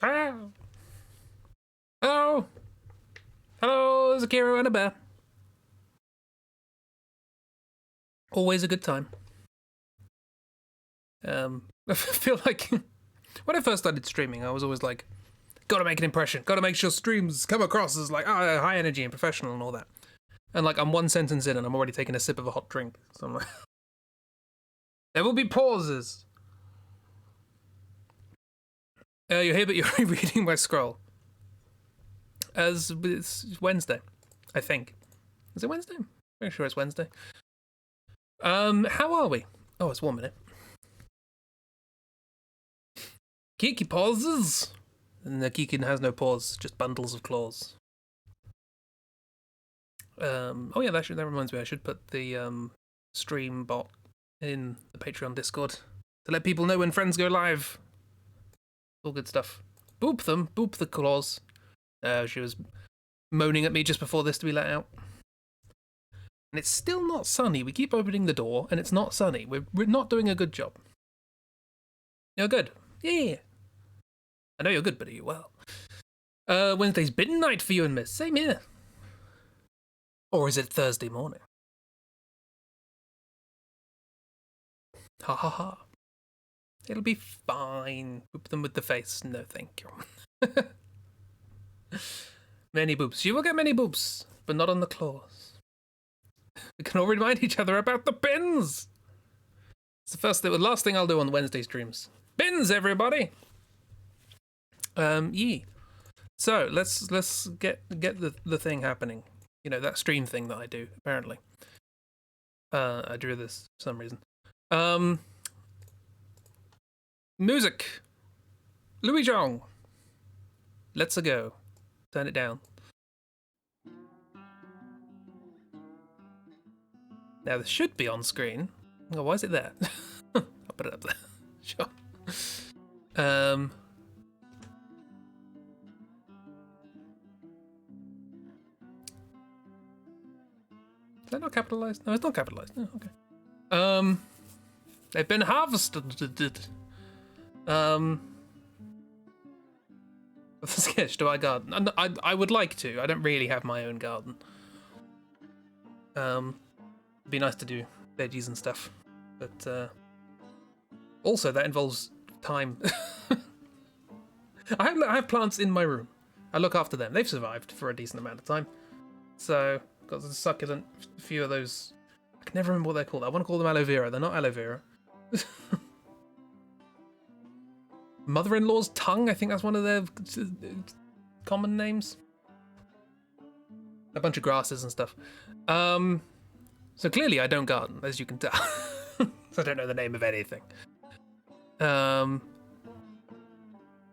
Ah. Hello. Hello, there's a Kiro and a bear. Always a good time. I feel like when I first started streaming, I was always like, gotta make an impression, gotta make sure streams come across as like, high energy and professional and all that. And like, I'm one sentence in and I'm already taking a sip of a hot drink. So I'm like, there will be pauses. You're here, but you're reading my scroll. As it's Wednesday, I think. Is it Wednesday? I'm pretty sure it's Wednesday. How are we? Oh, it's 1 minute. Kiki pauses. And the Kikin has no paws, just bundles of claws. Oh yeah, that reminds me. I should put the stream bot in the Patreon Discord to let people know when friends go live. All good stuff. Boop them, boop the claws. She was moaning at me just before this to be let out. And it's still not sunny. We keep opening the door, and it's not sunny. We're not doing a good job. You're good. Yeah. I know you're good, but are you well? Wednesday's bitten night for you and Miss. Same here. Or is it Thursday morning? Ha ha ha. It'll be fine. Boop them with the face. No, thank you. Many boobs. You will get many boobs, but not on the claws. We can all remind each other about the bins. It's the last thing I'll do on Wednesday streams. Bins, everybody. Yee. So let's get the thing happening. You know, that stream thing that I do. Apparently, I drew this for some reason. Music. Louis Zhong. Let's go. Turn it down. Now this should be on screen. Oh, why is it there? I'll put it up there. Sure. Is that not capitalized? No, it's not capitalized. No, okay. They've been harvested. Sketch, do I garden? I would like to. I don't really have my own garden. It'd be nice to do veggies and stuff, but also that involves time. I have plants in my room. I look after them. They've survived for a decent amount of time. So got a succulent few of those. I can never remember what they're called. I want to call them aloe vera. They're not aloe vera. Mother-in-law's tongue, I think that's one of their common names. A bunch of grasses and stuff. So clearly I don't garden, as you can tell. So I don't know the name of anything. Know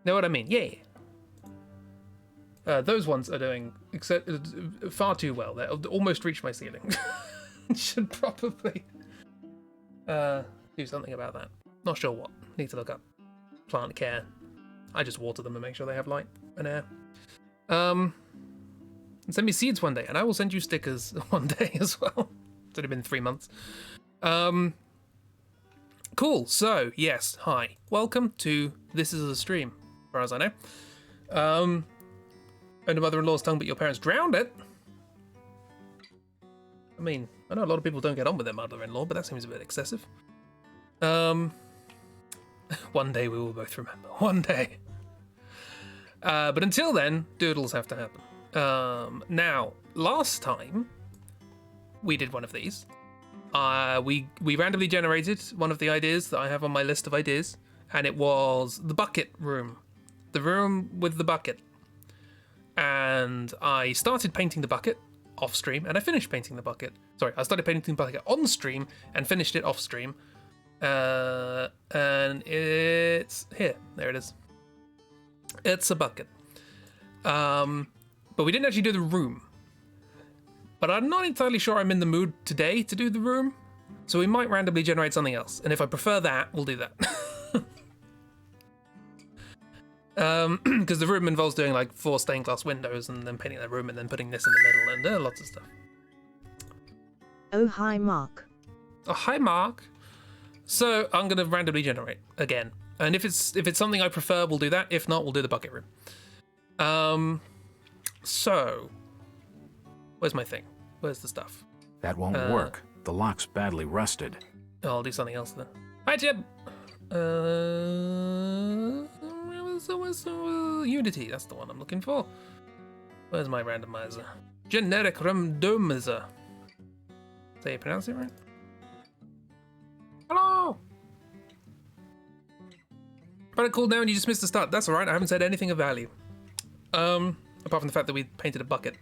what I mean? Yeah. Those ones are doing far too well. They almost reached my ceiling. Should probably do something about that. Not sure what. Need to look up. Plant care. I just water them and make sure they have light and air. And send me seeds one day, and I will send you stickers one day as well. It's only been 3 months. Cool. So yes, hi, welcome to This Is a Stream, as far as I know. Owned a mother-in-law's tongue, but your parents drowned it. I mean, I know a lot of people don't get on with their mother-in-law, but that seems a bit excessive. One day we will both remember. One day. But until then, doodles have to happen. Now, last time we did one of these, we randomly generated one of the ideas that I have on my list of ideas, and it was the bucket room. The room with the bucket. And I started painting the bucket off stream, and I finished painting the bucket. Sorry, I started painting the bucket on stream and finished it off stream. And it's here. There it is. It's a bucket. But we didn't actually do the room. But I'm not entirely sure I'm in the mood today to do the room, so we might randomly generate something else. And if I prefer that, we'll do that. Because the room involves doing like 4 stained glass windows and then painting the room and then putting this in the middle and lots of stuff. Oh, hi, Mark. Oh, hi, Mark. So I'm going to randomly generate again. And if it's something I prefer, we'll do that. If not, we'll do the bucket room. So, where's my thing? Where's the stuff? That won't work. The lock's badly rusted. Oh, I'll do something else then. Hi, Jim. Unity. That's the one I'm looking for. Where's my randomizer? Generic randomizer. Say you pronounce it right? Hello. But I called now and you just missed the start. That's alright, I haven't said anything of value. Apart from the fact that we painted a bucket.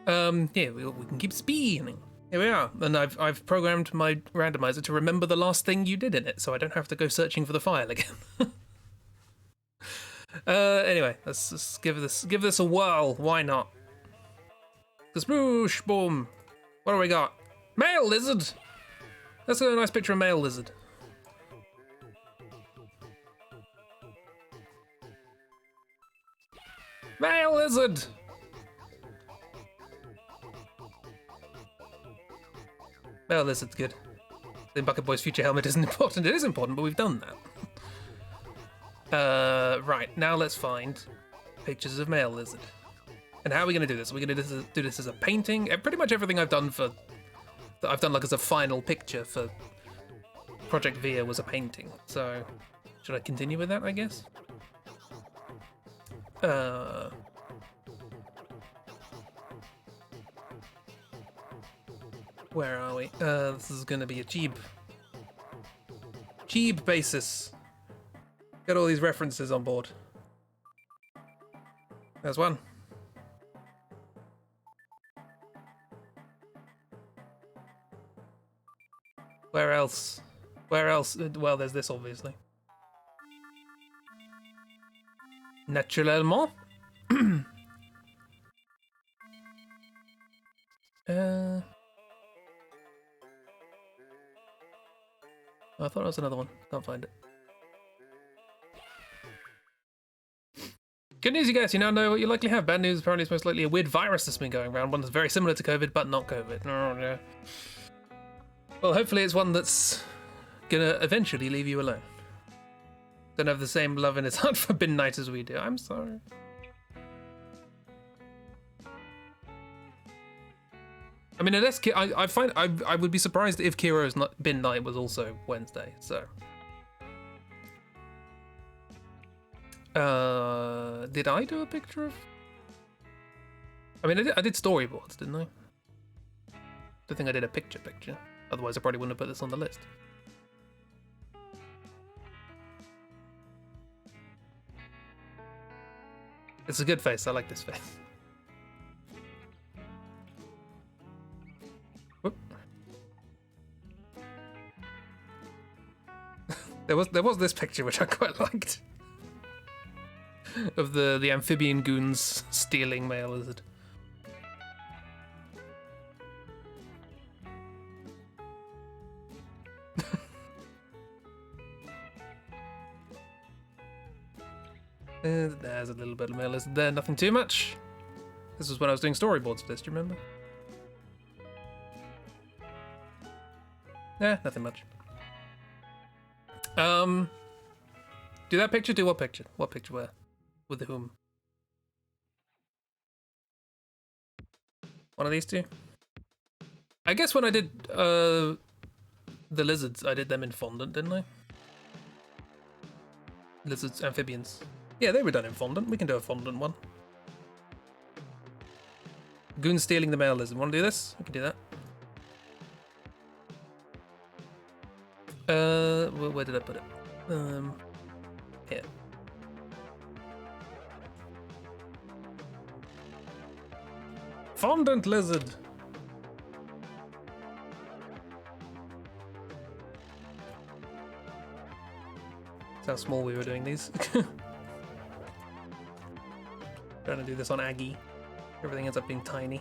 Yeah, we can keep spinning. Here we are. And I've programmed my randomizer to remember the last thing you did in it, so I don't have to go searching for the file again. Anyway, let's just give this a whirl. Why not? Sploosh, boom. What do we got? Male lizard! Let's get a nice picture of male lizard. Male lizard! Male lizard's good. The Bucket Boy's future helmet isn't important. It is important, but we've done that. Right, now let's find pictures of male lizard. And how are we going to do this? Are we going to do this as a painting? Pretty much everything I've done like as a final picture for Project Via was a painting. So, should I continue with that, I guess? Where are we? This is gonna be a cheap basis. Got all these references on board. There's one. Where else? Where else? Well, there's this, obviously. Naturellement. I thought it was another one. Can't find it. Good news, you guys. You now know what you likely have. Bad news, apparently it's most likely a weird virus that's been going around. One that's very similar to COVID, but not COVID. Oh, yeah. Well, hopefully it's one that's gonna eventually leave you alone. Don't have the same love in his heart for Bin Night as we do. I'm sorry. I mean, unless I would be surprised if Kiro's Bin Night was also Wednesday. So, did I do a picture of? I mean, I did storyboards, didn't I? Don't think I did a picture. Otherwise, I probably wouldn't have put this on the list. It's a good face. I like this face. Whoop. There was this picture which I quite liked of the amphibian goons stealing male lizard. There's a little bit of male lizard there, nothing too much. This was when I was doing storyboards for this, do you remember? Nothing much. Do that picture, do what picture? What picture where? With the whom? One of these two? I guess when I did the lizards, I did them in fondant, didn't I? Lizards, amphibians. Yeah, they were done in fondant. We can do a fondant one. Goon stealing the male lizard. Want to do this? We can do that. Where did I put it? Here. Fondant lizard. That's how small we were doing these. Trying to do this on Aggie. Everything ends up being tiny.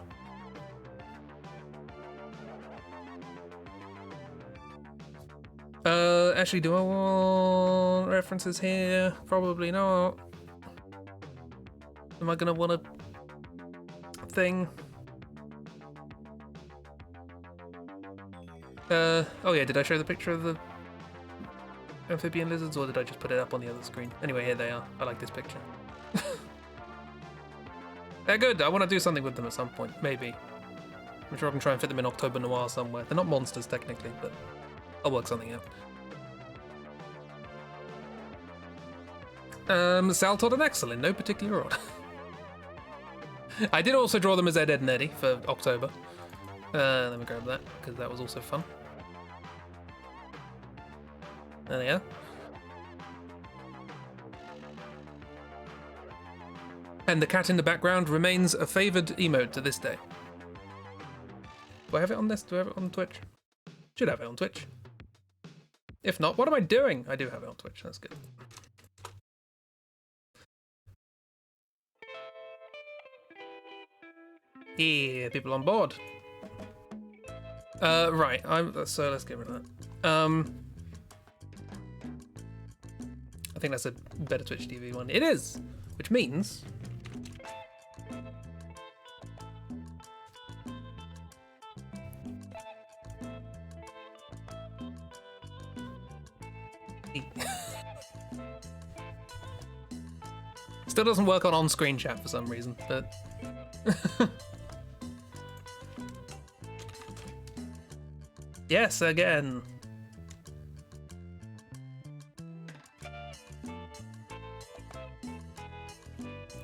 Actually, do I want references here? Probably not. Am I gonna want a thing? Oh yeah, did I show the picture of the amphibian lizards, or did I just put it up on the other screen? Anyway, here they are. I like this picture. They're good. I want to do something with them at some point, maybe. I'm sure I can try and fit them in October Noir somewhere. They're not monsters technically, but I'll work something out. Saltod and Excel in no particular order. I did also draw them as Ed, Ed and Eddie for October. Let me grab that, because that was also fun. There they are. And the cat in the background remains a favoured emote to this day. Do I have it on this? Do I have it on Twitch? Should have it on Twitch. If not, what am I doing? I do have it on Twitch, that's good. Yeah, people on board. Right, so let's get rid of that. I think that's a better Twitch TV one. It is! Which means... Still doesn't work on on-screen chat for some reason, but... Yes, again.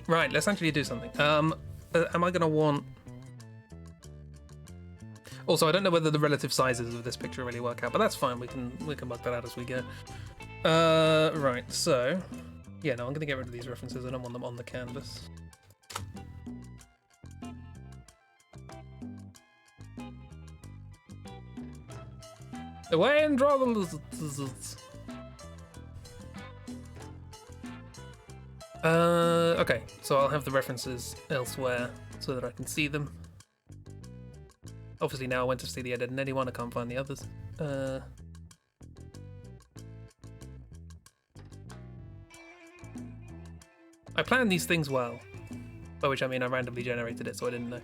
Right, let's actually do something. Am I gonna want... Also, I don't know whether the relative sizes of this picture really work out, but that's fine. We can work that out as we go. Right, so... Yeah, no, I'm gonna get rid of these references. I don't want them on the canvas. Away and draw the lizards. Okay, so I'll have the references elsewhere so that I can see them. Obviously now I went to see the Ed, Ed and Eddie one, I can't find the others. I planned these things well, by which I mean I randomly generated it, so I didn't know.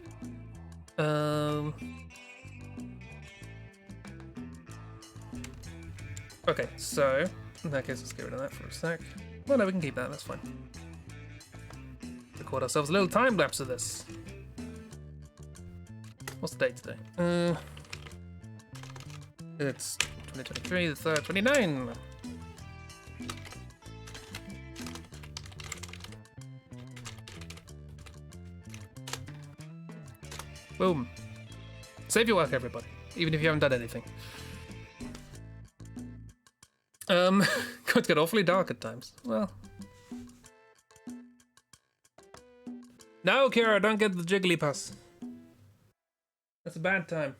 Okay, so in that case, let's get rid of that for a sec. Well, no, we can keep that. That's fine. Record ourselves a little time lapse of this. What's the date today? It's 2023, the 3rd, 29. Boom. Save your work, everybody, even if you haven't done anything. It's got awfully dark at times. Well. No, Kira, don't get the jiggly puss. That's a bad time.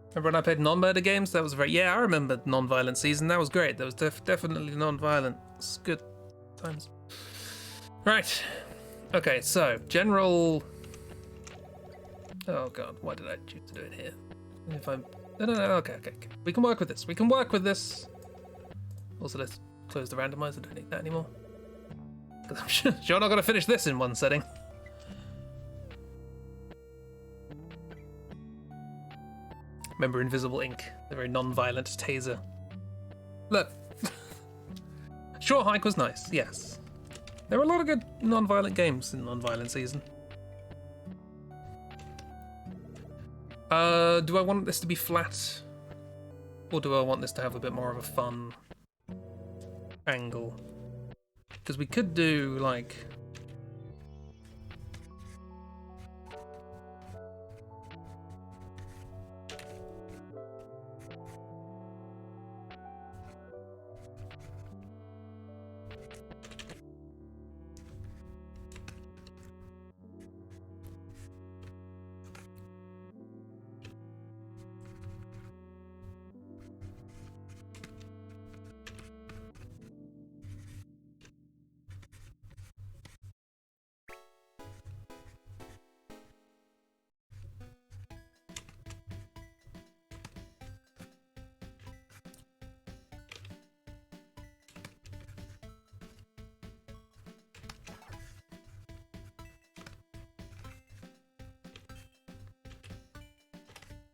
Remember when I played non-murder games? That was very... Yeah, I remember non-violent season. That was great. That was definitely non-violent. It's good times. Right. Okay, so, general... Oh god, why did I choose to do it here? If I'm... No, okay. We can work with this. We can work with this. Also, let's close the randomizer. Don't need that anymore. Because I'm sure not going to finish this in one setting. Remember Invisible Ink, the very non-violent taser. Look. Short Hike was nice, yes. There were a lot of good non-violent games in non-violent season. Do I want this to be flat? Or do I want this to have a bit more of a fun angle? Because we could do, like...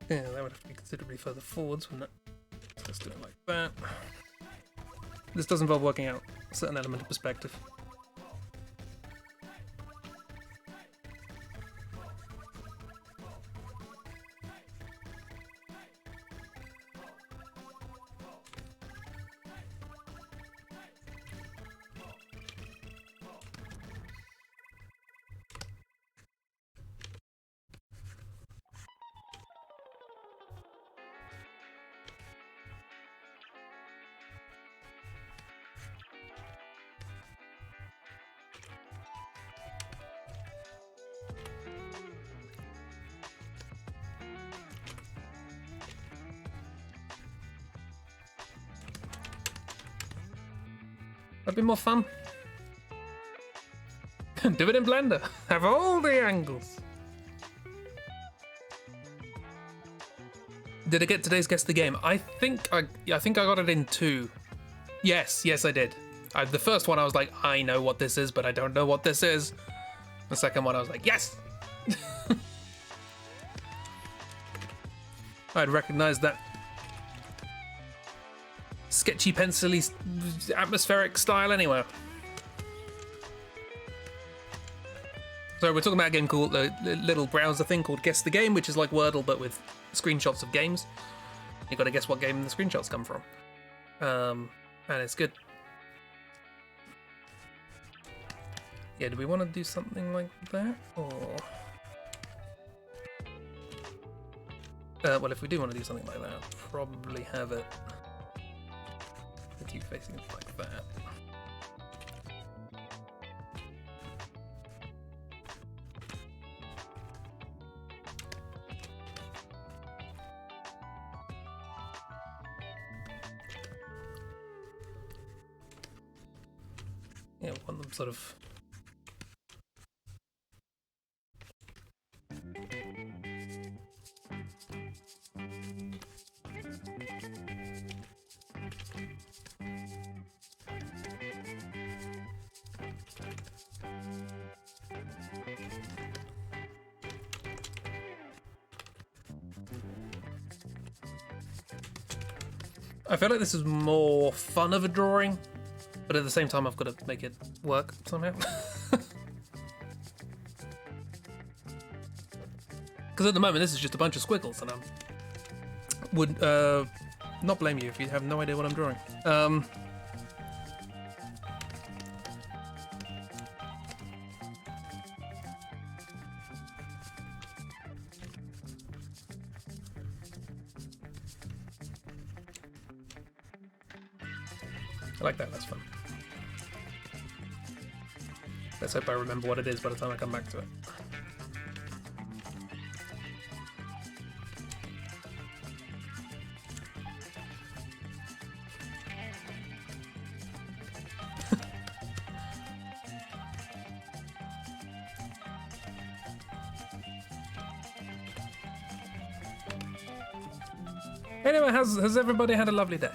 Yeah, that would have to be considerably further forwards, wouldn't it? So let's do it like that. This does involve working out a certain element of perspective. That'd be more fun. Do it in Blender. Have all the angles. Did I get today's guess the game? I think I got it in 2. Yes, I did. The first one I was like, I know what this is, but I don't know what this is. The second one I was like, yes. I'd recognize that sketchy, pencil-y, atmospheric style anywhere. So we're talking about a game called a little browser thing called Guess the Game, which is like Wordle but with screenshots of games. You got to guess what game the screenshots come from, and it's good. Yeah, do we want to do something like that, or? Well, if we do want to do something like that, I'll probably have it with you facing it like that. Yeah, want them sort of. I feel like this is more fun of a drawing, but at the same time I've got to make it work somehow. Because at the moment this is just a bunch of squiggles, and I would not blame you if you have no idea what I'm drawing. I like that, that's fun. Let's hope I remember what it is by the time I come back to it. Anyway, has everybody had a lovely day?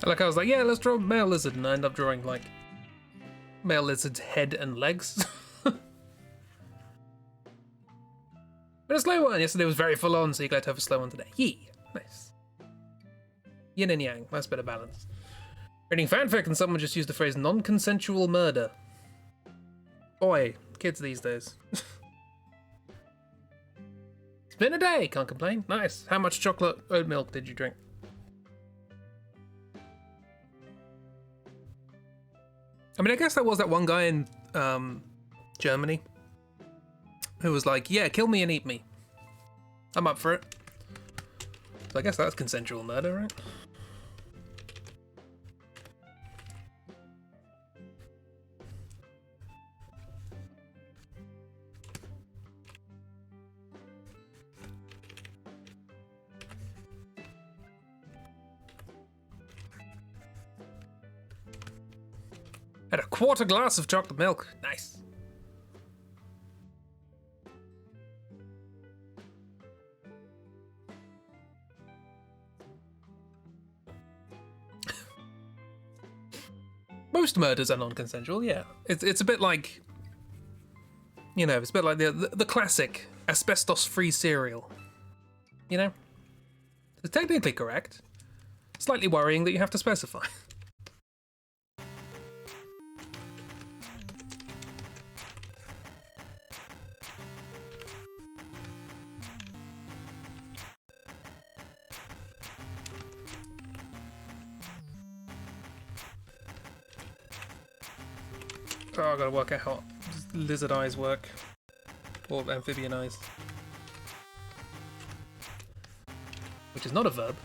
Like I was like, yeah, let's draw male lizard, and I end up drawing like male lizard's head and legs. But a slow one. Yesterday was very full on, so you're glad to have a slow one today. Yeah, nice. Yin and yang, nice bit of balance. Reading fanfic and someone just used the phrase non-consensual murder. Boy, kids these days. It's been a day, can't complain. Nice. How much chocolate oat milk did you drink? I mean, I guess there was that one guy in Germany who was like, yeah, kill me and eat me. I'm up for it. So I guess that's consensual murder, right? Had a quarter glass of chocolate milk. Nice. Most murders are non-consensual, yeah. It's a bit like, you know, it's a bit like the classic asbestos-free cereal. You know? It's technically correct. Slightly worrying that you have to specify. Oh, I gotta work out how lizard eyes work. Or amphibian eyes. Which is not a verb.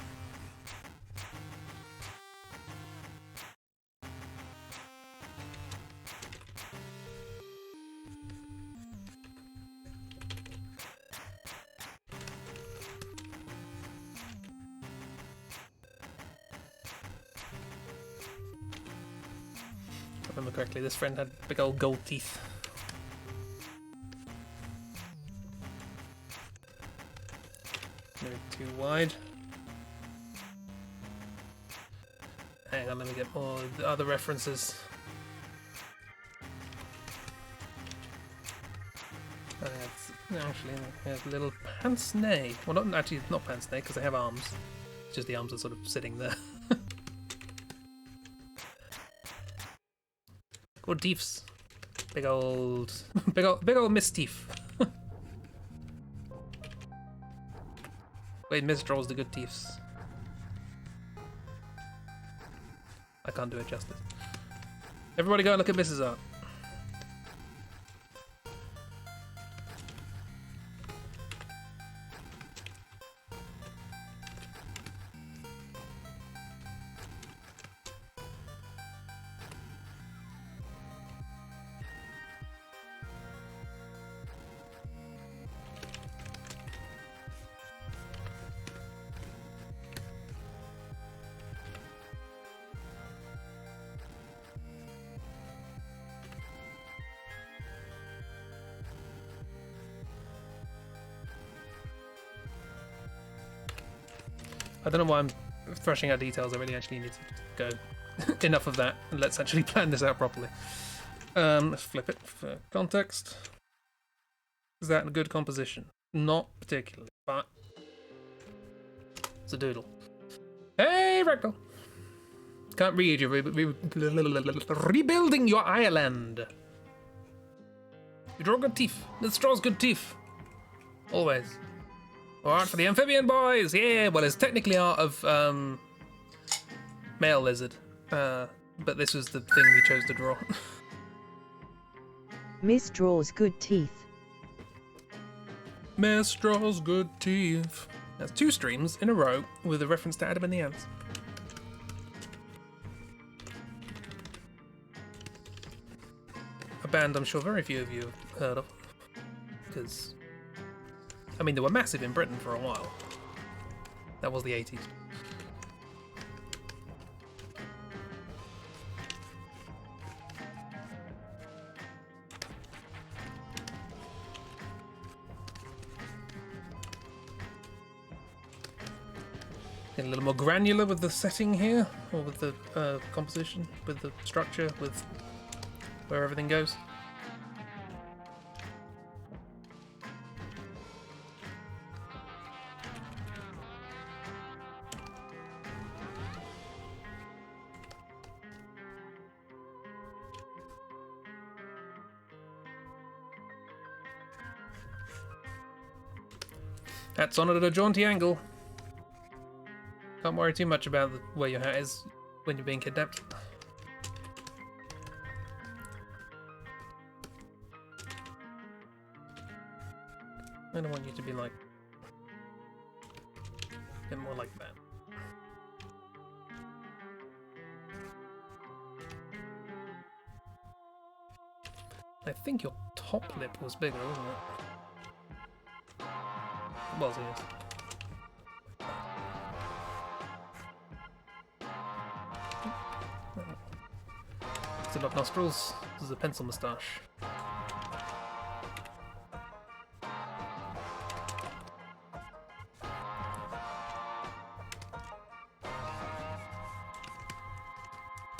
If I remember correctly, this friend had big old gold teeth. Maybe too wide. Hang on, let me get more of the other references. Actually, there's little pince nez. Well, not actually, not pince nez because they have arms. It's just the arms are sort of sitting there. Good teeths. Big old miss-teeth. Wait, Miss draws the good teeths. I can't do it justice. Everybody go and look at Mrs. art. I don't know why I'm thrashing out details. I really actually need to go. Enough of that, and let's actually plan this out properly. Let's flip it for context. Is that a good composition? Not particularly, but it's a doodle. Hey, Rectal! Can't read. You're rebuilding your island. You draw good teeth. This draws good teeth. Always. Art for the amphibian boys, yeah. Well, it's technically art of male lizard, but this was the thing we chose to draw. Miss draws good teeth. Miss draws good teeth. That's 2 streams in a row with a reference to Adam and the Ants. A band I'm sure very few of you have heard of, because I mean, they were massive in Britain for a while. That was the 80s. Getting a little more granular with the setting here, or with the composition, with the structure, with where everything goes. Hat's on at a jaunty angle. Can't worry too much about where your hat is when you're being kidnapped. I don't want you to be like... get more like that. I think your top lip was bigger, wasn't it? It was, yes. Still up nostrils. This is a pencil moustache.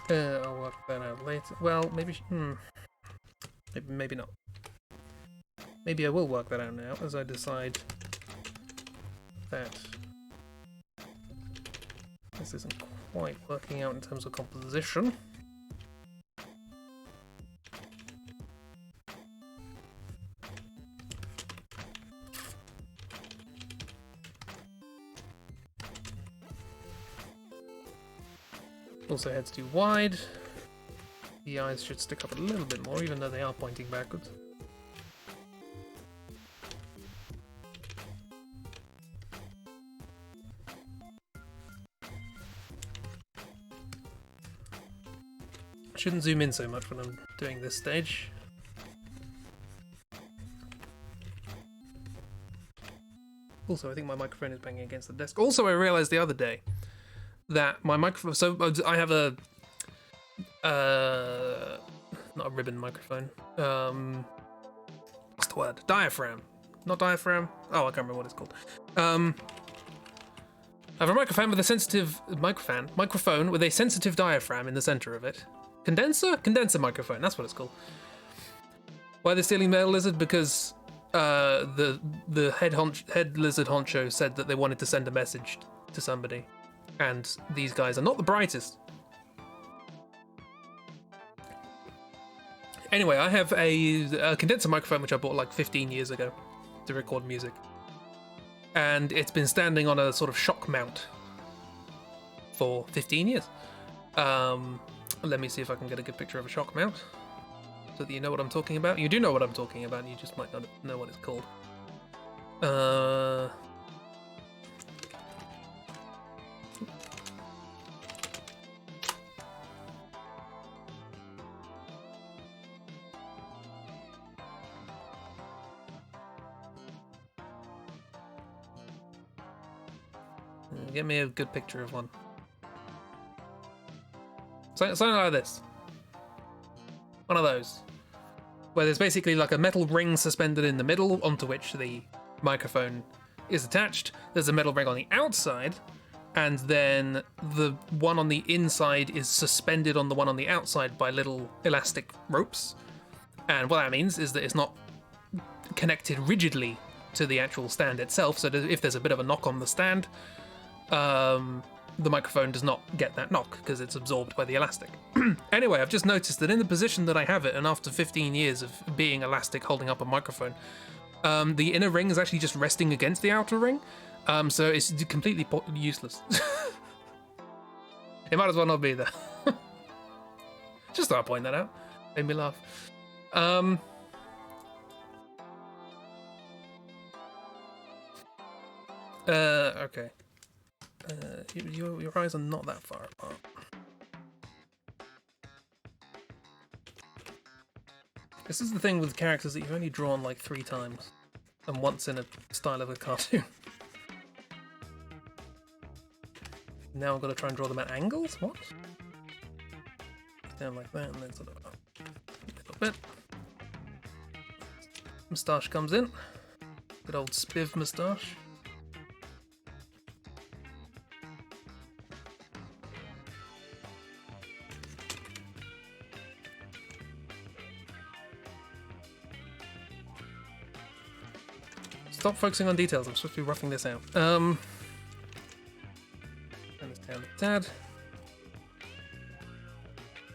I'll work that out later. Well, maybe. Maybe not. Maybe I will work that out now as I decide that this isn't quite working out in terms of composition. Also, head's too wide. The eyes should stick up a little bit more, even though they are pointing backwards. I shouldn't zoom in so much when I'm doing this stage. Also, I think my microphone is banging against the desk. Also, I realized the other day that my microphone... So, I have a... not a ribbon microphone. What's the word? Diaphragm. Not diaphragm. Oh, I can't remember what it's called. I have a microphone with a sensitive... Microphone with a sensitive diaphragm in the center of it. Condenser? Condenser microphone. That's what it's called. Why the stealing male lizard? Because the head lizard honcho said that they wanted to send a message to somebody. And these guys are not the brightest. Anyway, I have a condenser microphone which I bought like 15 years ago to record music. And it's been standing on a sort of shock mount for 15 years. Let me see if I can get a good picture of a shock mount so that you know what I'm talking about. You do know what I'm talking about, you just might not know what it's called. Get me a good picture of one. Something like this. One of those. Where there's basically like a metal ring suspended in the middle onto which the microphone is attached. There's a metal ring on the outside, and then the one on the inside is suspended on the one on the outside by little elastic ropes. And what that means is that it's not connected rigidly to the actual stand itself, so that if there's a bit of a knock on the stand, the microphone does not get that knock because it's absorbed by the elastic. Anyway, I've just noticed that in the position that I have it, and after 15 years of being elastic holding up a microphone, the inner ring is actually just resting against the outer ring, so it's completely useless. It might as well not be there. Just thought I'd point that out. Made me laugh. Okay. Your eyes are not that far apart. This is the thing with characters that you've only drawn like 3 times, and once in a style of a cartoon. Now I've got to try and draw them at angles? What? Down like that, and then sort of up a little bit. Moustache comes in. Good old Spiv moustache. Stop focusing on details. I'm supposed to be roughing this out. Turn this down a tad.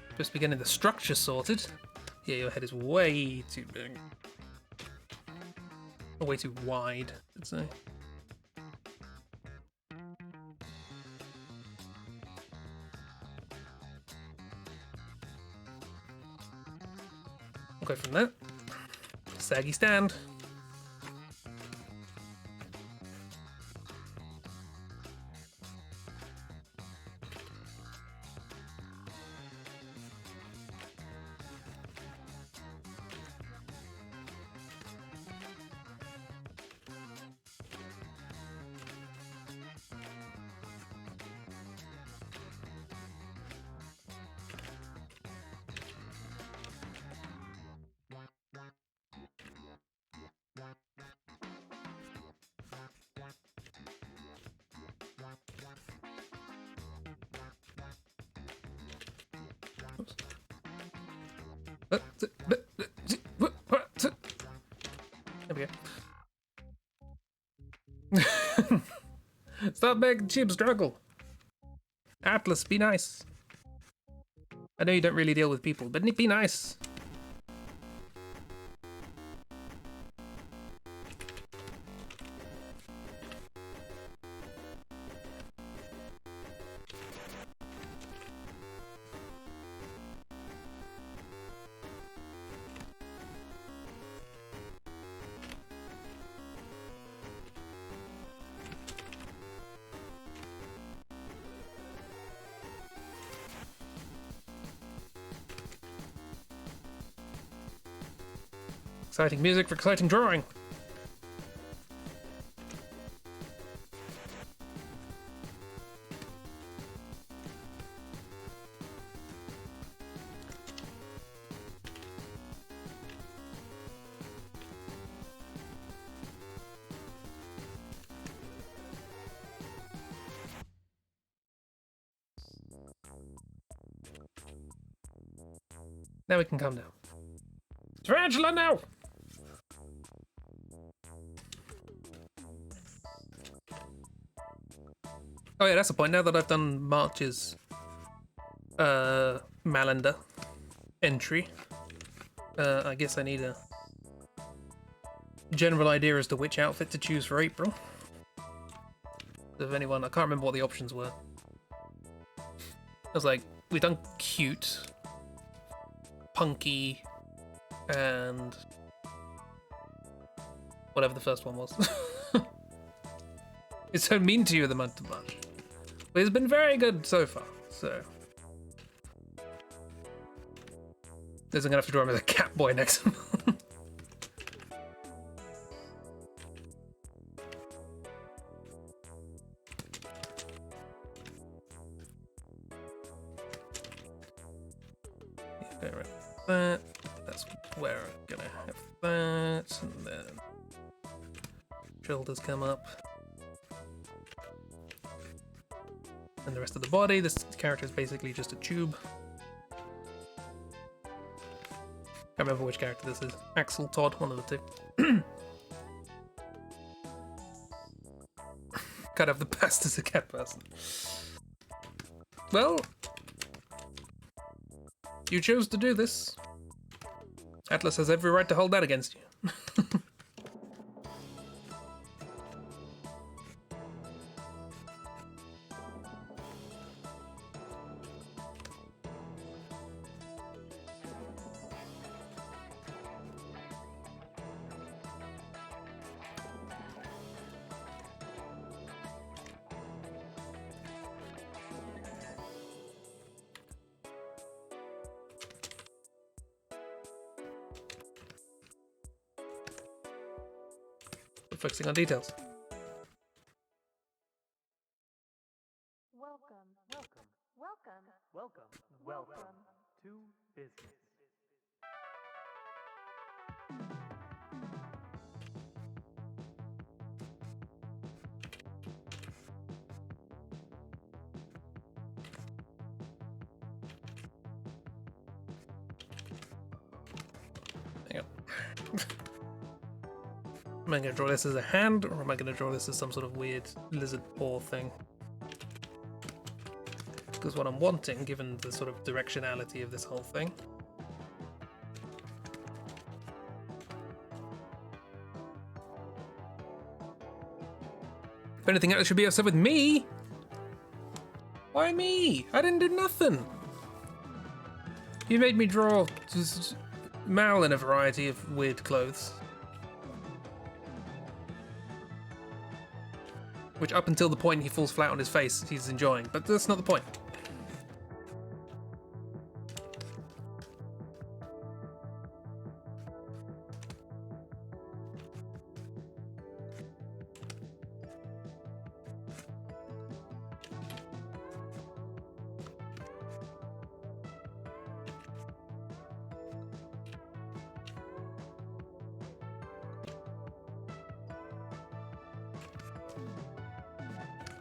Supposed to be getting the structure sorted. Yeah, your head is way too big. Or way too wide, I'd say. We'll go from there. Saggy stand. There we go. Stop making Chip struggle. Atlas, be nice. I know you don't really deal with people, but be nice. Exciting music for exciting drawing. Now we can calm down. Tarantula now! Oh yeah, that's the point. Now that I've done March's Malander entry, I guess I need a general idea as to which outfit to choose for April. If anyone, I can't remember what the options were. I was like, we've done cute, punky, and whatever the first one was. It's so mean to you the month of March. But it's been very good so far, so. Guess I'm gonna have to draw him as a cat boy next month. Yeah, right. That. That's where I'm gonna have that, and then shoulders come up. And the rest of the body. This character is basically just a tube. Can't remember which character this is. Axel, Todd, one of the two. Can't have the past as a cat person. Well, you chose to do this. Atlas has every right to hold that against you. Focusing on details. Welcome to business. Hang on. Am I going to draw this as a hand, or am I going to draw this as some sort of weird lizard paw thing? Because what I'm wanting, given the sort of directionality of this whole thing, if anything, it should be upset with me. Why me? I didn't do nothing. You made me draw Mal in a variety of weird clothes. Which, up until the point he falls flat on his face, he's enjoying. But that's not the point.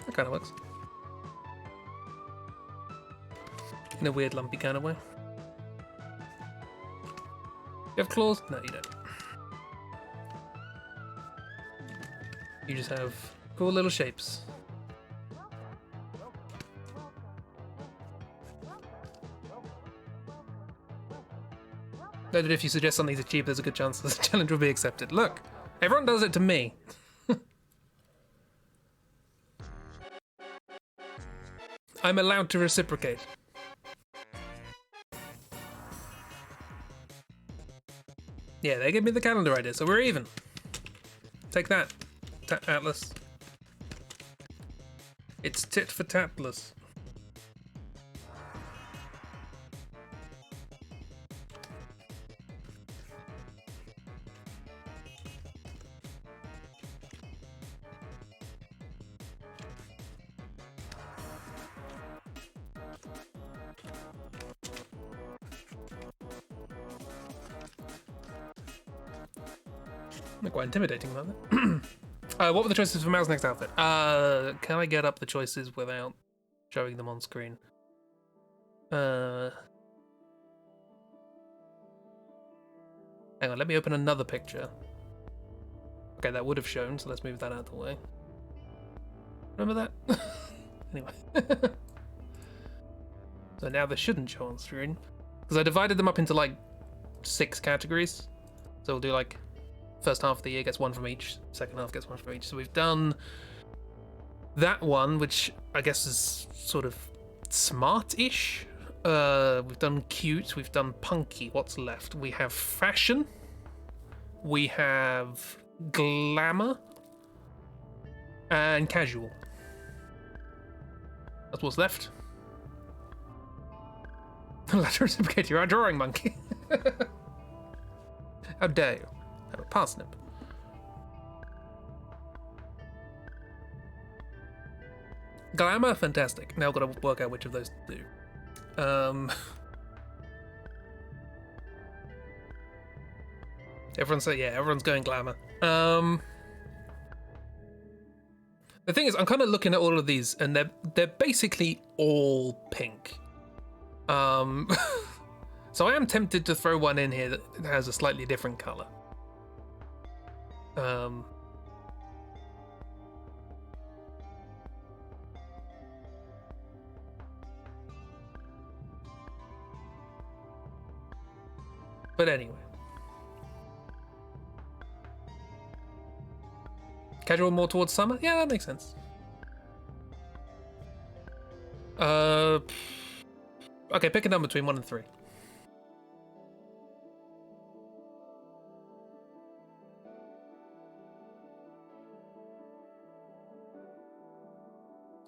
That kind of works. In a weird, lumpy kind of way. You have claws? No, you don't. You just have cool little shapes. Know that if you suggest something's cheap, there's a good chance the challenge will be accepted. Look, everyone does it to me. I'm allowed to reciprocate. Yeah, they gave me the calendar idea, so we're even. Take that, Atlas. It's tit for tatless. They're quite intimidating, aren't they? What were the choices for Mal's next outfit? Can I get up the choices without showing them on screen? Hang on, let me open another picture. Okay, that would have shown, so let's move that out of the way. Remember that? Anyway. So now they shouldn't show on screen. Because I divided them up into like 6 categories. So we'll do like first half of the year gets one from each, second half gets one from each. So we've done that one, which I guess is sort of smart-ish. We've done cute, we've done punky. What's left? We have fashion. We have glamour. And casual. That's what's left. Let her reciprocate, you're a drawing monkey. How dare you? I'm a parsnip. Glamour, fantastic. Now I've got to work out which of those to do. Everyone's going glamour. The thing is, I'm kind of looking at all of these, and they're basically all pink. So I am tempted to throw one in here that has a slightly different color. But anyway. Casual more towards summer? Yeah, that makes sense. Okay, pick a number between 1 and 3.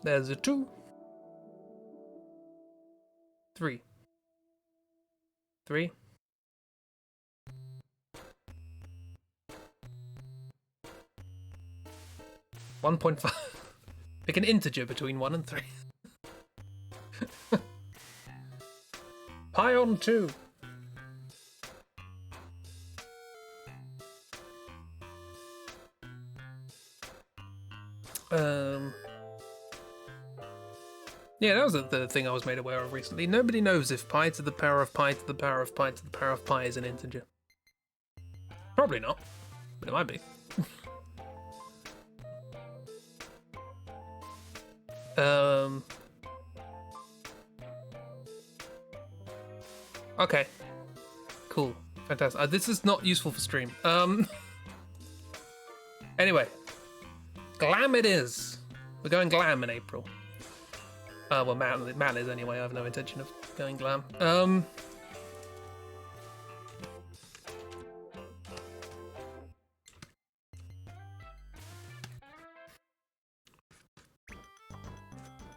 There's a 2. 3. 3. 1.5. Pick an integer between 1 and 3. Pi on 2. Yeah, that was the thing I was made aware of recently. Nobody knows if pi to the power of pi to the power of pi to the power of pi is an integer. Probably not, but it might be. Okay. Cool. Fantastic. This is not useful for stream. Anyway. Glam it is. We're going glam in April. Well, man is anyway. I have no intention of going glam.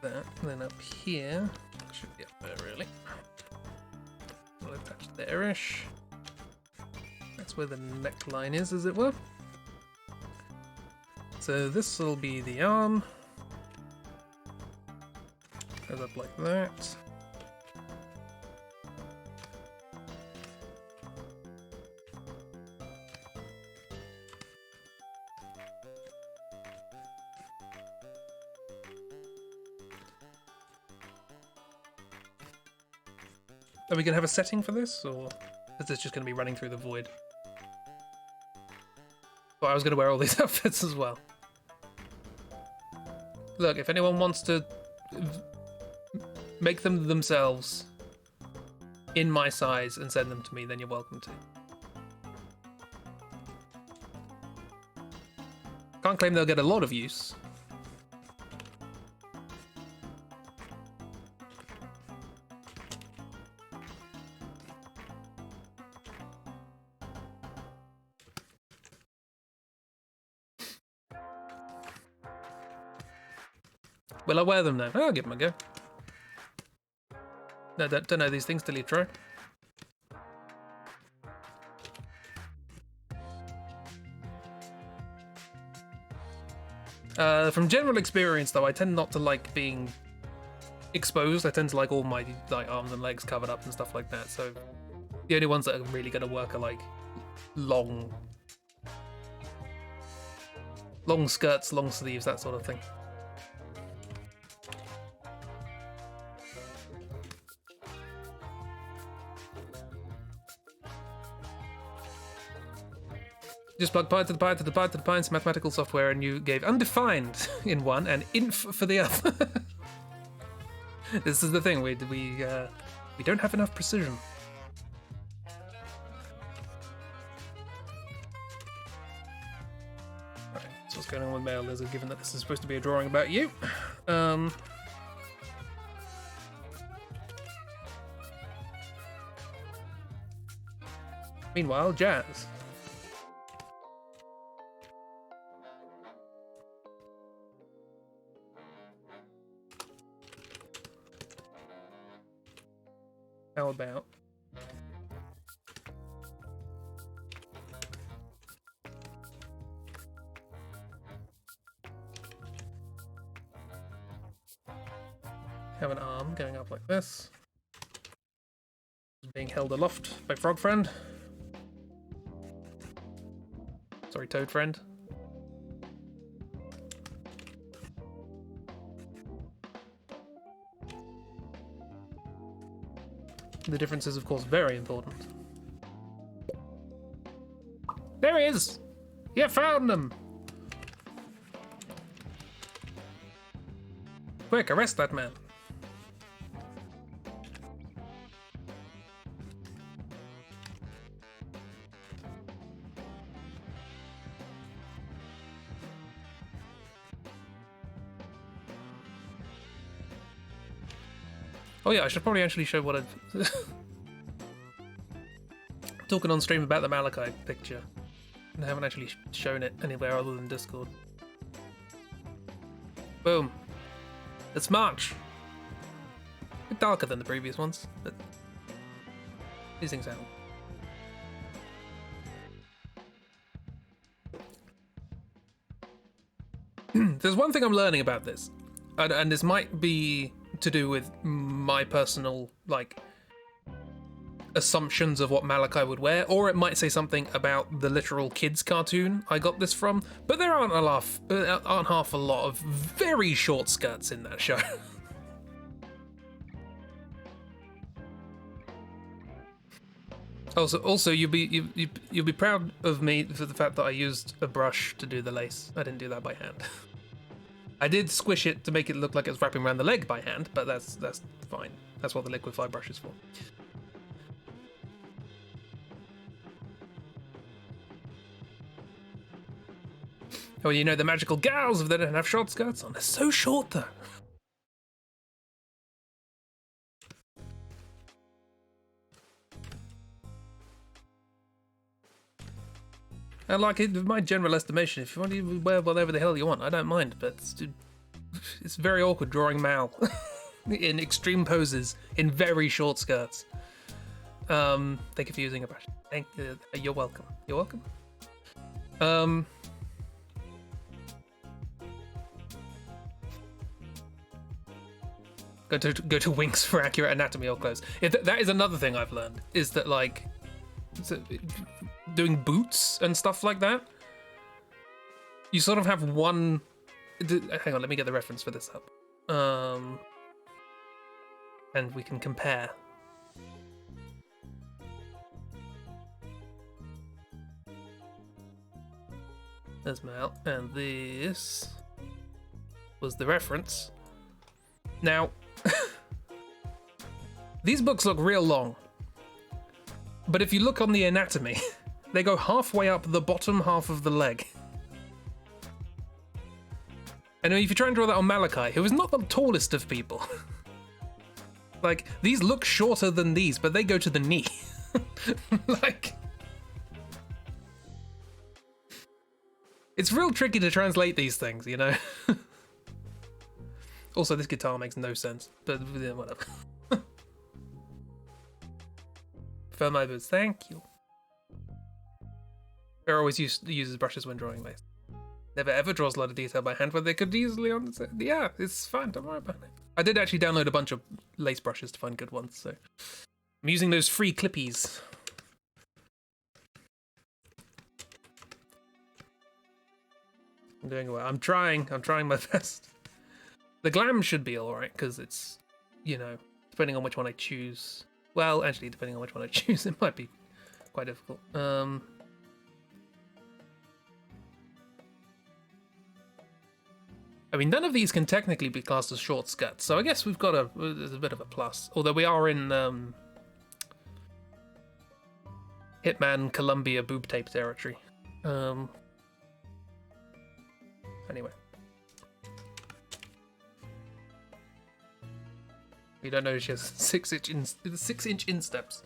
That, and then up here, should be up there really. We'll attach there-ish. That's where the neckline is, as it were. So this will be the arm. Goes up like that. Are we going to have a setting for this, or is this just going to be running through the void? Well, I was going to wear all these outfits as well. Look, if anyone wants to make them themselves in my size and send them to me, then you're welcome to. Can't claim they'll get a lot of use. Will I wear them now? I'll give them a go. No, don't know these things till you try. From general experience, though, I tend not to like being exposed. I tend to like all my arms and legs covered up and stuff like that. So the only ones that are really going to work are like long skirts, long sleeves, that sort of thing. Just plug pi to the pi to the pi to the pi into mathematical software, and you gave undefined in one and inf for the other. This is the thing, we don't have enough precision. Right, so what's going on with Male Lizard, given that this is supposed to be a drawing about you? Meanwhile, Jazz. How about have an arm going up like this, being held aloft by Frog Friend. Sorry, Toad Friend. The difference is, of course, very important. There he is! You found him! Quick, arrest that man. Oh yeah, I should probably actually show what I've... Talking on stream about the Malachi picture. I haven't actually shown it anywhere other than Discord. Boom. It's March. A bit darker than the previous ones, but these things happen. There's one thing I'm learning about this, and this might be to do with my personal, like, assumptions of what Malachi would wear, or it might say something about the literal kids cartoon I got this from, but there aren't half a lot of very short skirts in that show. Also, you'll be proud of me for the fact that I used a brush to do the lace. I didn't do that by hand. I did squish it to make it look like it was wrapping around the leg by hand, but that's fine. That's what the liquify brush is for. Oh, you know the magical gals that don't have short skirts on. They're so short though. And like, in my general estimation, if you want to wear whatever the hell you want, I don't mind, but it's very awkward drawing Mal in extreme poses in very short skirts. Thank you for using a brush. Thank you. You're welcome. You're welcome. Go to Winx for accurate anatomy or clothes. That is another thing I've learned, is that like doing boots and stuff like that, you sort of have one. Hang on, let me get the reference for this up, and we can compare. There's Mal, and this was the reference. Now, these books look real long, but if you look on the anatomy, they go halfway up the bottom half of the leg. And if you try and draw that on Malachi, who is not the tallest of people, like, these look shorter than these, but they go to the knee. Like, it's real tricky to translate these things, you know? Also, this guitar makes no sense, but yeah, whatever. For my boots, thank you. They're always uses brushes when drawing lace. Never ever draws a lot of detail by hand, but they could easily yeah, it's fine, don't worry about it. I did actually download a bunch of lace brushes to find good ones, so I'm using those free clippies. I'm doing well. I'm trying my best. The glam should be alright, because it's, you know, depending on which one I choose. Well, actually, depending on which one I choose, it might be quite difficult. I mean, none of these can technically be classed as short skirts, so I guess we've got there's a bit of a plus. Although we are in Hitman Columbia boob tape territory. Anyway. You don't know she has 6-inch insteps.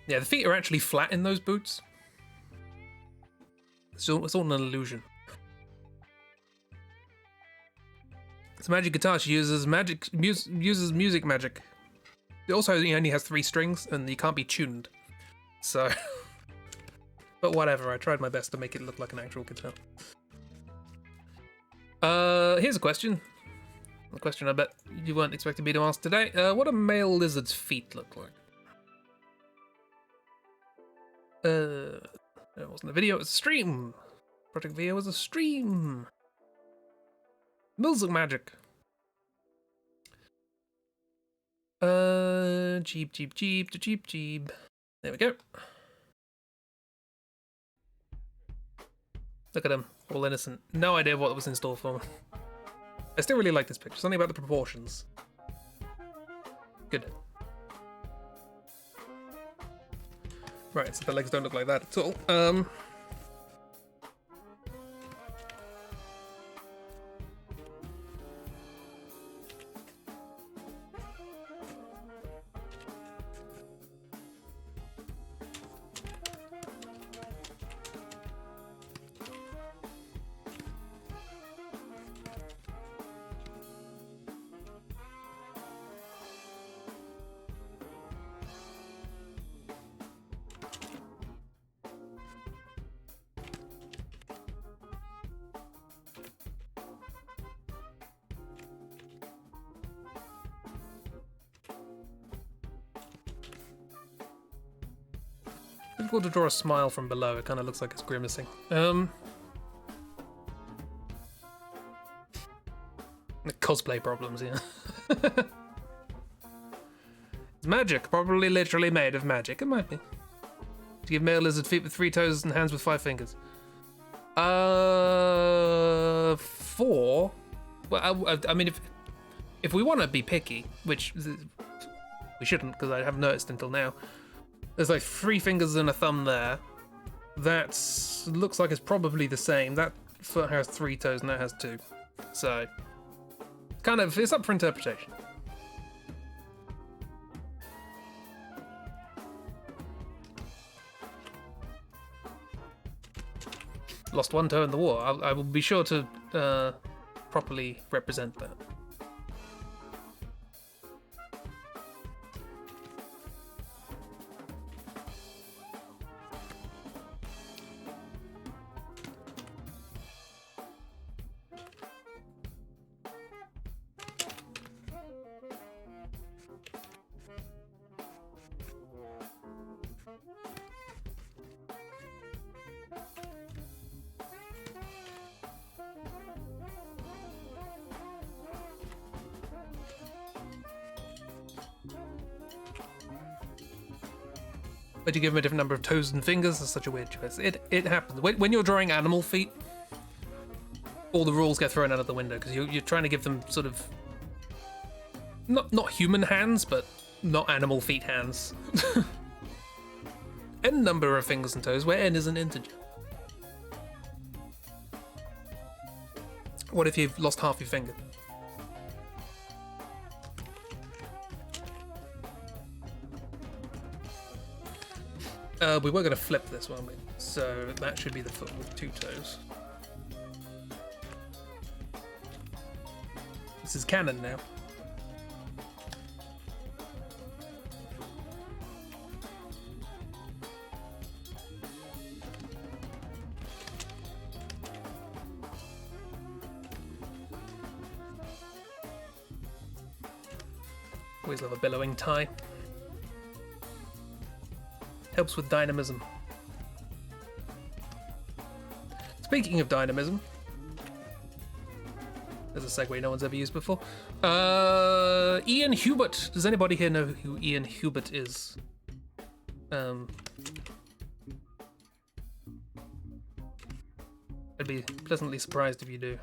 Yeah, the feet are actually flat in those boots. It's all an illusion. It's a magic guitar. She uses music magic. It also only has 3 strings, and you can't be tuned. So, but whatever. I tried my best to make it look like an actual guitar. Here's a question. A question I bet you weren't expecting me to ask today. What do male lizard's feet look like? It wasn't a video, it was a stream. Project VO was a stream. Music magic. Jeep. There we go. Look at him, all innocent. No idea what was in store for him. I still really like this picture. Something about the proportions. Good. Right, so the legs don't look like that at all. Difficult to draw a smile from below. It kind of looks like it's grimacing. The cosplay problems, yeah. It's magic, probably literally made of magic. It might be. To give male lizard feet with 3 toes and hands with 5 fingers. 4. Well, I mean, if we want to be picky, which we shouldn't, because I haven't noticed until now. There's like 3 fingers and a thumb there. That looks like it's probably the same. That foot has 3 toes and that has 2. So, kind of, it's up for interpretation. Lost 1 toe in the war. I will be sure to properly represent that. But you give him a different number of toes and fingers. That's such a weird choice. It happens. When you're drawing animal feet, all the rules get thrown out of the window because you're trying to give them sort of not human hands, but not animal feet hands. N number of fingers and toes, where n is an integer. What if you've lost half your finger? We were going to flip this, weren't we? So that should be the foot with 2 toes. This is canon now. Always love a billowing tie. Helps with dynamism. Speaking of dynamism, there's a segue no one's ever used before. Ian Hubert. Does anybody here know who Ian Hubert is? I'd be pleasantly surprised if you do.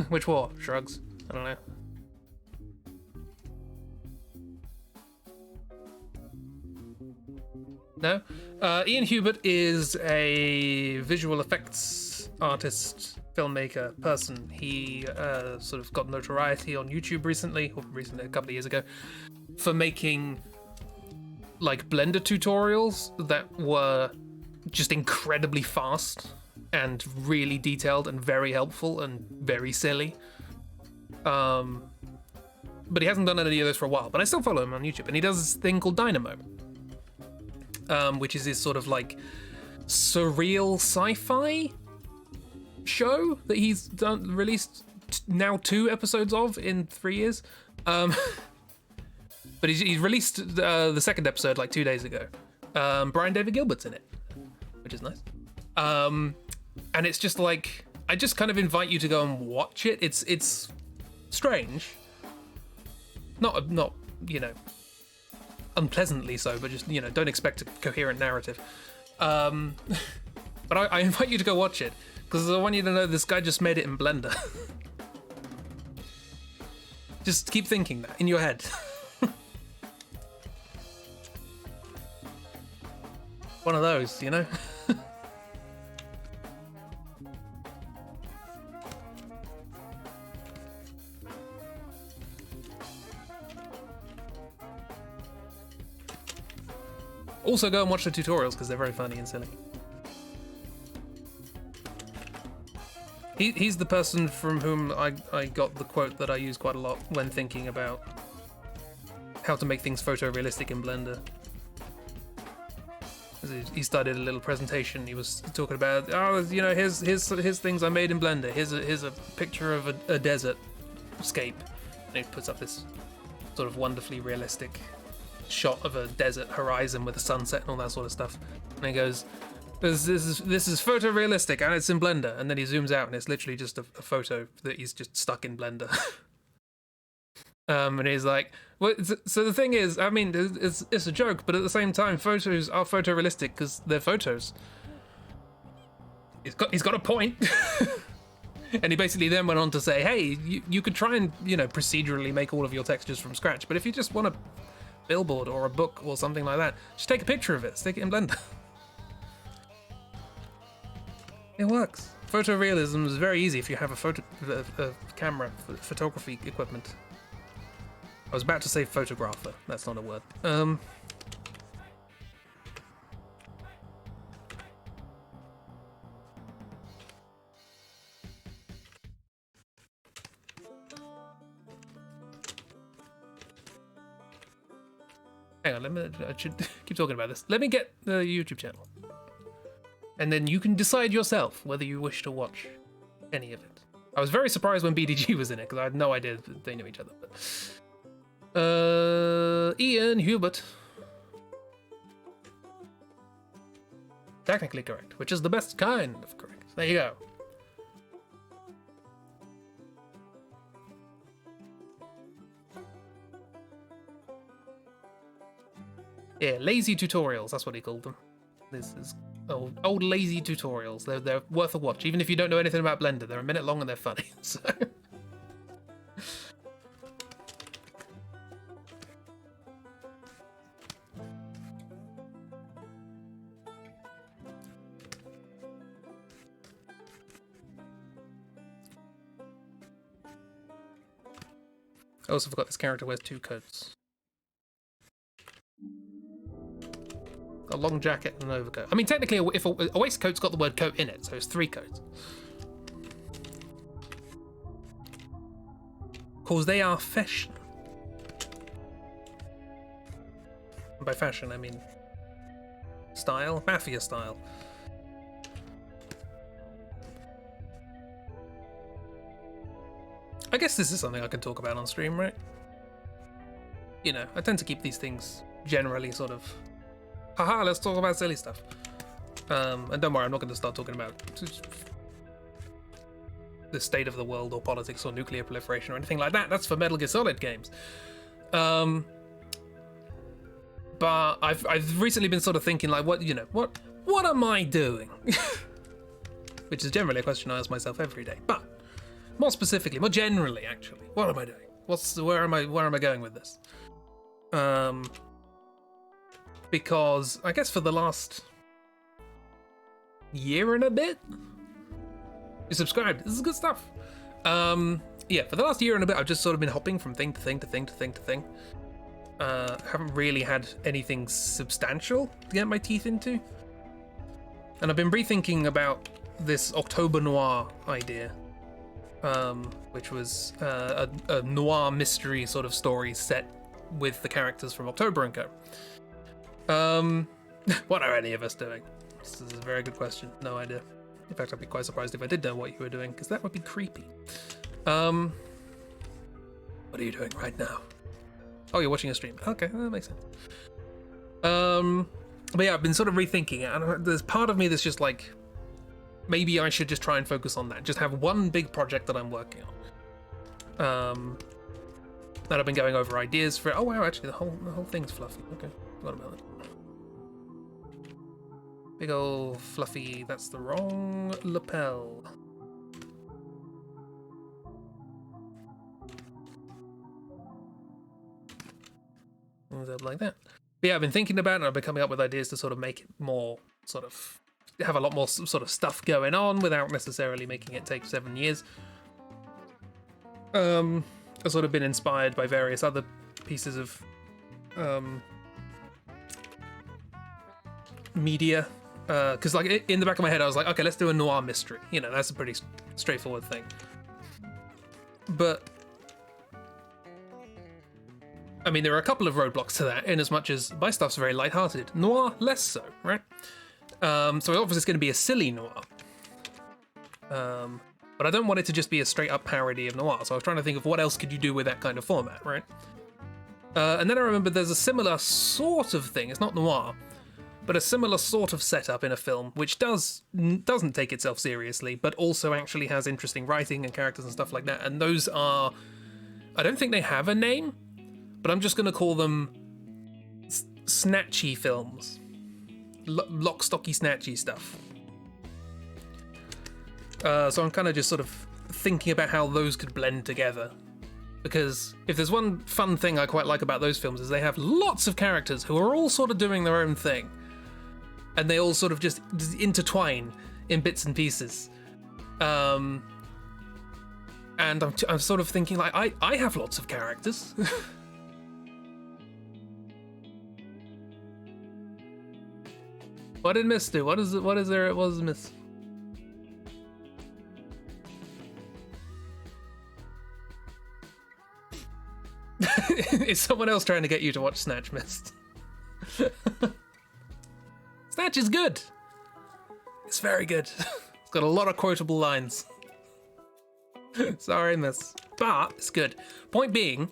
Which war? Shrugs. I don't know. No? Ian Hubert is a visual effects artist, filmmaker, person. He sort of got notoriety on YouTube recently, a couple of years ago, for making like Blender tutorials that were just incredibly fast and really detailed and very helpful and very silly. But he hasn't done any of those for a while, but I still follow him on YouTube, and he does this thing called Dynamo. Which is his sort of like surreal sci-fi show that he's released now 2 episodes of in 3 years. But he's released the 2nd episode like 2 days ago. Brian David Gilbert's in it, which is nice. And it's just like, I just kind of invite you to go and watch it. It's strange. Not you know, unpleasantly so, but just, you know, don't expect a coherent narrative. But I invite you to go watch it, because I want you to know this guy just made it in Blender. Just keep thinking that in your head. One of those, you know? Also go and watch the tutorials because they're very funny and silly. He's the person from whom I got the quote that I use quite a lot when thinking about how to make things photorealistic in Blender. He started a little presentation. He was talking about, oh, you know, here's things I made in Blender. Here's a picture of a desert scape, and he puts up this sort of wonderfully realistic shot of a desert horizon with a sunset and all that sort of stuff. And he goes, this is photorealistic and it's in Blender. And then he zooms out and it's literally just a photo that he's just stuck in Blender. And he's like, well, so the thing is, I mean, it's a joke, but at the same time, photos are photorealistic because they're photos. He's got a point. And he basically then went on to say, hey, you could try and, procedurally make all of your textures from scratch, but if you just want a billboard or a book or something like that, just take a picture of it, stick it in Blender. It works. Photorealism is very easy if you have a camera, photography equipment. I was about to say photographer. That's not a word. Hang on, I should keep talking about this. Let me get the YouTube channel. And then you can decide yourself whether you wish to watch any of it. I was very surprised when BDG was in it, because I had no idea that they knew each other. But Ian Hubert. Technically correct, which is the best kind of correct. There you go. Yeah, lazy tutorials, that's what he called them. This is old lazy tutorials. They're worth a watch, even if you don't know anything about Blender. They're a minute long and they're funny. So. I also forgot this character wears 2 coats. A long jacket and an overcoat. I mean, technically, if a waistcoat's got the word coat in it, so it's 3 coats. Because they are fashion. And by fashion, I mean style, mafia style. I guess this is something I can talk about on stream, right? I tend to keep these things generally sort of, haha, let's talk about silly stuff. And don't worry, I'm not going to start talking about the state of the world or politics or nuclear proliferation or anything like that. That's for Metal Gear Solid games. But I've recently been sort of thinking, like, what am I doing? Which is generally a question I ask myself every day. But more specifically, more generally, actually, what am I doing? Where am I going with this? Because I guess for the last year and a bit, you subscribed. This is good stuff. Yeah, for the last year and a bit, I've just sort of been hopping from thing to thing to thing to thing to thing. Haven't really had anything substantial to get my teeth into. And I've been rethinking about this October Noir idea, which was a noir mystery sort of story set with the characters from October & Co. What are any of us doing? This is a very good question. No idea. In fact, I'd be quite surprised if I did know what you were doing, because that would be creepy. What are you doing right now? Oh, you're watching a stream. Okay, that makes sense. But yeah, I've been sort of rethinking it, and there's part of me that's just like, maybe I should just try and focus on that. Just have one big project that I'm working on. That I've been going over ideas for. Oh wow, actually the whole thing's fluffy. Okay, forgot about it. Big ol' fluffy. That's the wrong lapel. Like that. But yeah, I've been thinking about it, and I've been coming up with ideas to sort of make it more sort of have a lot more sort of stuff going on without necessarily making it take 7 years. I've sort of been inspired by various other pieces of media, because like in the back of my head I was like, okay, let's do a noir mystery. That's a pretty straightforward thing. But I mean, there are a couple of roadblocks to that, in as much as my stuff's very lighthearted. Noir, less so, right? So obviously it's going to be a silly noir. But I don't want it to just be a straight-up parody of noir, so I was trying to think of what else could you do with that kind of format, right? And then I remembered there's a similar sort of thing, it's not noir, but a similar sort of setup in a film, which doesn't take itself seriously, but also actually has interesting writing and characters and stuff like that, and those are I don't think they have a name, but I'm just going to call them snatchy films. Lock, stocky, snatchy stuff. So I'm kind of just sort of thinking about how those could blend together. Because if there's one fun thing I quite like about those films is they have lots of characters who are all sort of doing their own thing. And they all sort of just intertwine in bits and pieces. And I'm sort of thinking, like, I have lots of characters. What did Miss do? What is there? What does Miss? Is someone else trying to get you to watch Snatch, Mist? Snatch is good. It's very good. It's got a lot of quotable lines. Sorry, Miss, but it's good. Point being,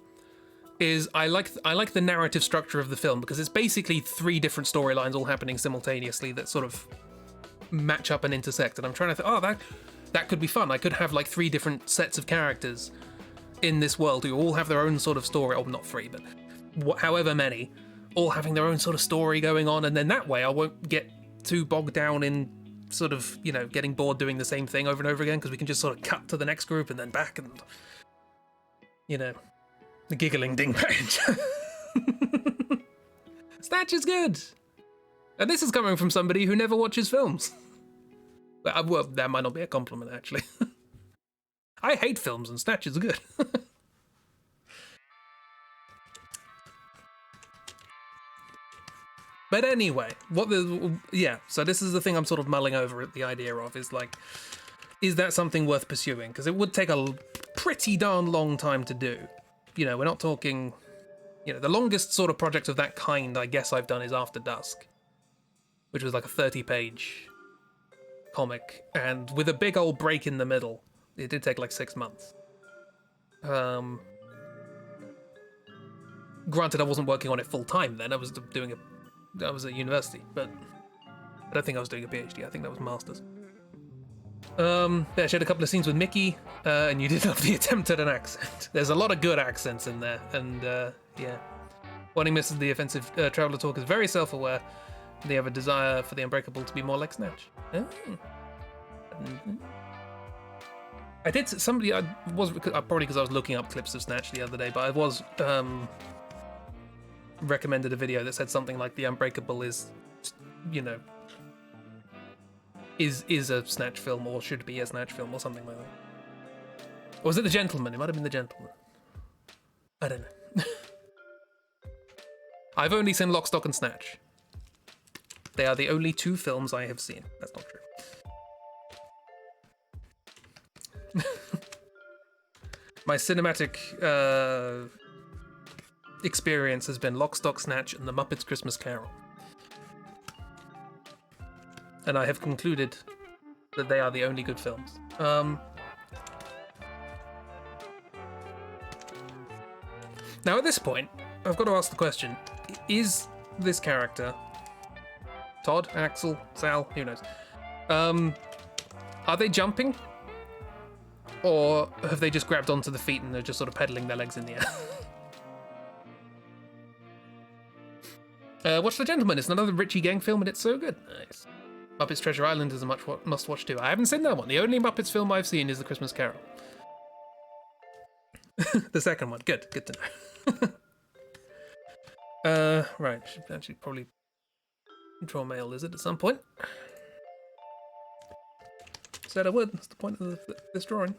is I like the narrative structure of the film because it's basically 3 different storylines all happening simultaneously that sort of match up and intersect. And I'm trying to think, oh, that could be fun. I could have like 3 different sets of characters in this world who all have their own sort of story. Oh, not 3, but however many, all having their own sort of story going on. And then that way I won't get too bogged down in sort of, you know, getting bored doing the same thing over and over again because we can just sort of cut to the next group and then back and, you know, the giggling ding page. Snatch is good. And this is coming from somebody who never watches films. Well, that might not be a compliment, actually. I hate films and Snatch is good. But anyway, so this is the thing I'm sort of mulling over at the idea of, is like, is that something worth pursuing? Because it would take a pretty darn long time to do. You know, we're not talking, you know, the longest sort of project of that kind I guess I've done is After Dusk, which was like a 30-page comic, and with a big old break in the middle. It did take like 6 months. Granted, I wasn't working on it full time then. I was at university, but I don't think I was doing a PhD. I think that was master's. Yeah, she had a couple of scenes with Mickey, and you did love the attempt at an accent. There's a lot of good accents in there, and yeah. Wanting misses the offensive traveler talk is very self-aware. They have a desire for the Unbreakable to be more like Snatch. Oh. Mm-hmm. I did somebody. I was probably because I was looking up clips of Snatch the other day, but I was recommended a video that said something like the Unbreakable is, you know, is a Snatch film or should be a Snatch film or something like that. Or was it The Gentleman? It might have been The Gentleman. I don't know. I've only seen Lock, Stock and Snatch. They are the only 2 films I have seen. That's not true. My cinematic experience has been Lock, Stock, Snatch and The Muppets Christmas Carol. And I have concluded that they are the only good films. Now at this point, I've got to ask the question, is this character, Todd, Axel, Sal, who knows, are they jumping? Or have they just grabbed onto the feet and they're just sort of pedaling their legs in the air? Watch The Gentleman. It's another Richie Gang film and it's so good. Nice. Muppets Treasure Island is a must-watch too. I haven't seen that one. The only Muppets film I've seen is The Christmas Carol. The second one. Good. Good to know. Right. Should actually probably draw a male lizard at some point. Said I would. That's the point of this drawing.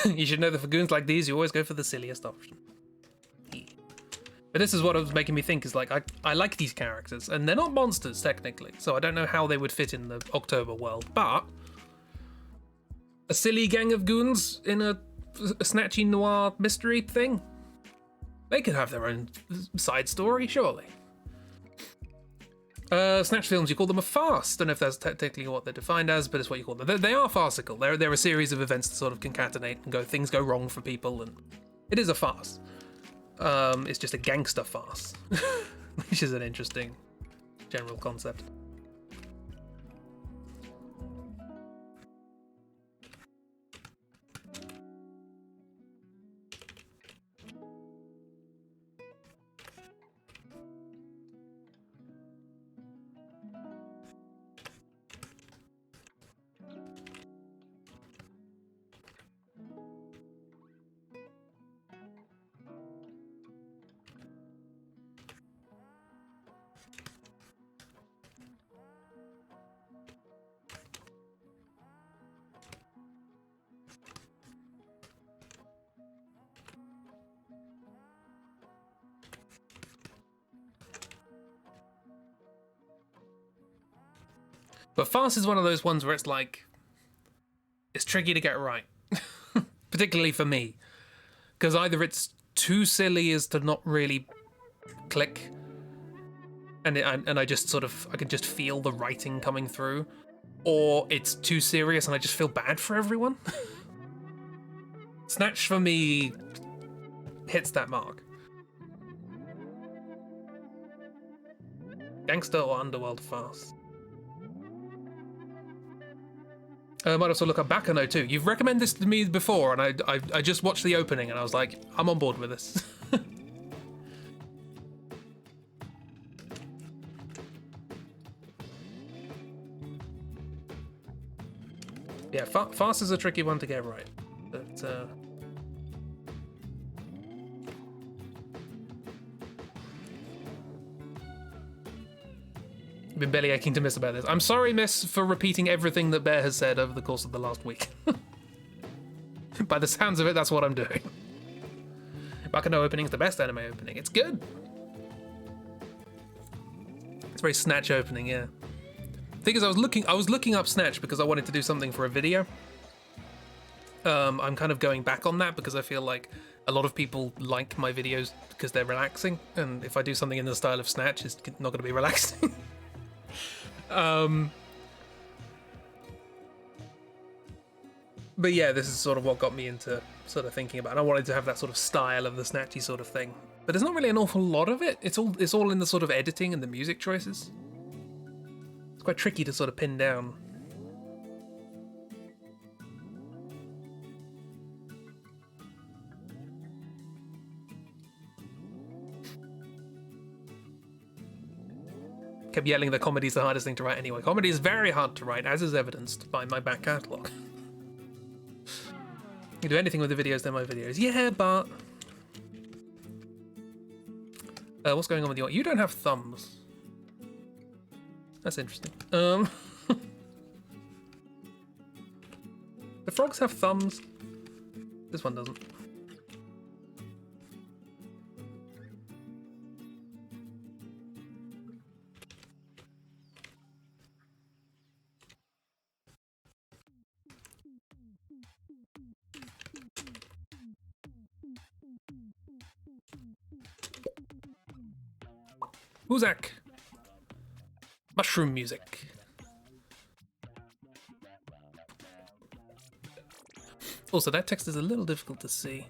You should know that for goons like these, you always go for the silliest option. But this is what was making me think, is like, I like these characters, and they're not monsters, technically, so I don't know how they would fit in the October world, but a silly gang of goons in a snatchy noir mystery thing, they could have their own side story, surely. Snatch films, you call them a farce. Don't know if that's technically what they're defined as, but it's what you call them. They are farcical. They're a series of events that sort of concatenate and things go wrong for people, and it is a farce. It's just a gangster farce, which is an interesting general concept. But farce is one of those ones where it's like, it's tricky to get right, particularly for me, because either it's too silly as to not really click, and I just sort of, I can just feel the writing coming through, or it's too serious and I just feel bad for everyone. Snatch for me hits that mark. Gangster or underworld farce. I might also look up Bacano too. You've recommended this to me before, and I just watched the opening, and I was like, I'm on board with this. Yeah, farce is a tricky one to get right, but I've been belly aching to Miss about this. I'm sorry, Miss, for repeating everything that Bear has said over the course of the last week. By the sounds of it, that's what I'm doing. Bakano opening is the best anime opening. It's good. It's very Snatch opening, yeah. Thing is, I was looking up Snatch because I wanted to do something for a video. I'm kind of going back on that because I feel like a lot of people like my videos because they're relaxing, and if I do something in the style of Snatch, it's not going to be relaxing. But yeah, this is sort of what got me into sort of thinking about it. I wanted to have that sort of style of the Snatchy sort of thing, but there's not really an awful lot of it. It's all in the sort of editing and the music choices. It's quite tricky to sort of pin down. Kept yelling that comedy's the hardest thing to write anyway. Comedy is very hard to write, as is evidenced by my back catalogue. You do anything with the videos, they're my videos. Yeah, but... what's going on with you? You don't have thumbs. That's interesting. The frogs have thumbs. This one doesn't. Uzak. Mushroom music. Also, that text is a little difficult to see.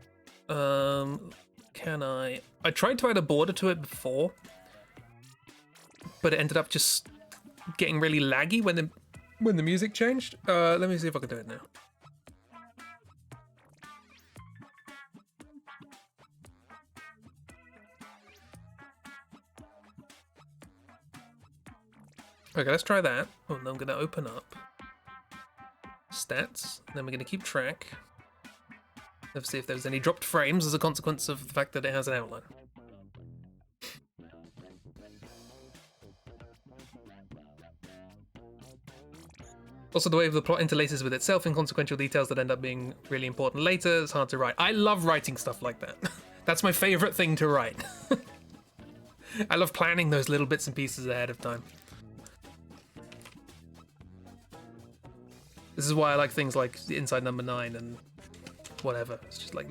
Can I tried to add a border to it before, but it ended up just getting really laggy when the music changed. Let me see if I can do it now. Okay, let's try that. Oh, and I'm going to open up stats, and then we're going to keep track. Let's see if there's any dropped frames as a consequence of the fact that it has an outline. Also, the way the plot interlaces with itself, inconsequential details that end up being really important later. It's hard to write. I love writing stuff like that. That's my favorite thing to write. I love planning those little bits and pieces ahead of time. This is why I like things like Inside Number 9 and whatever. It's just like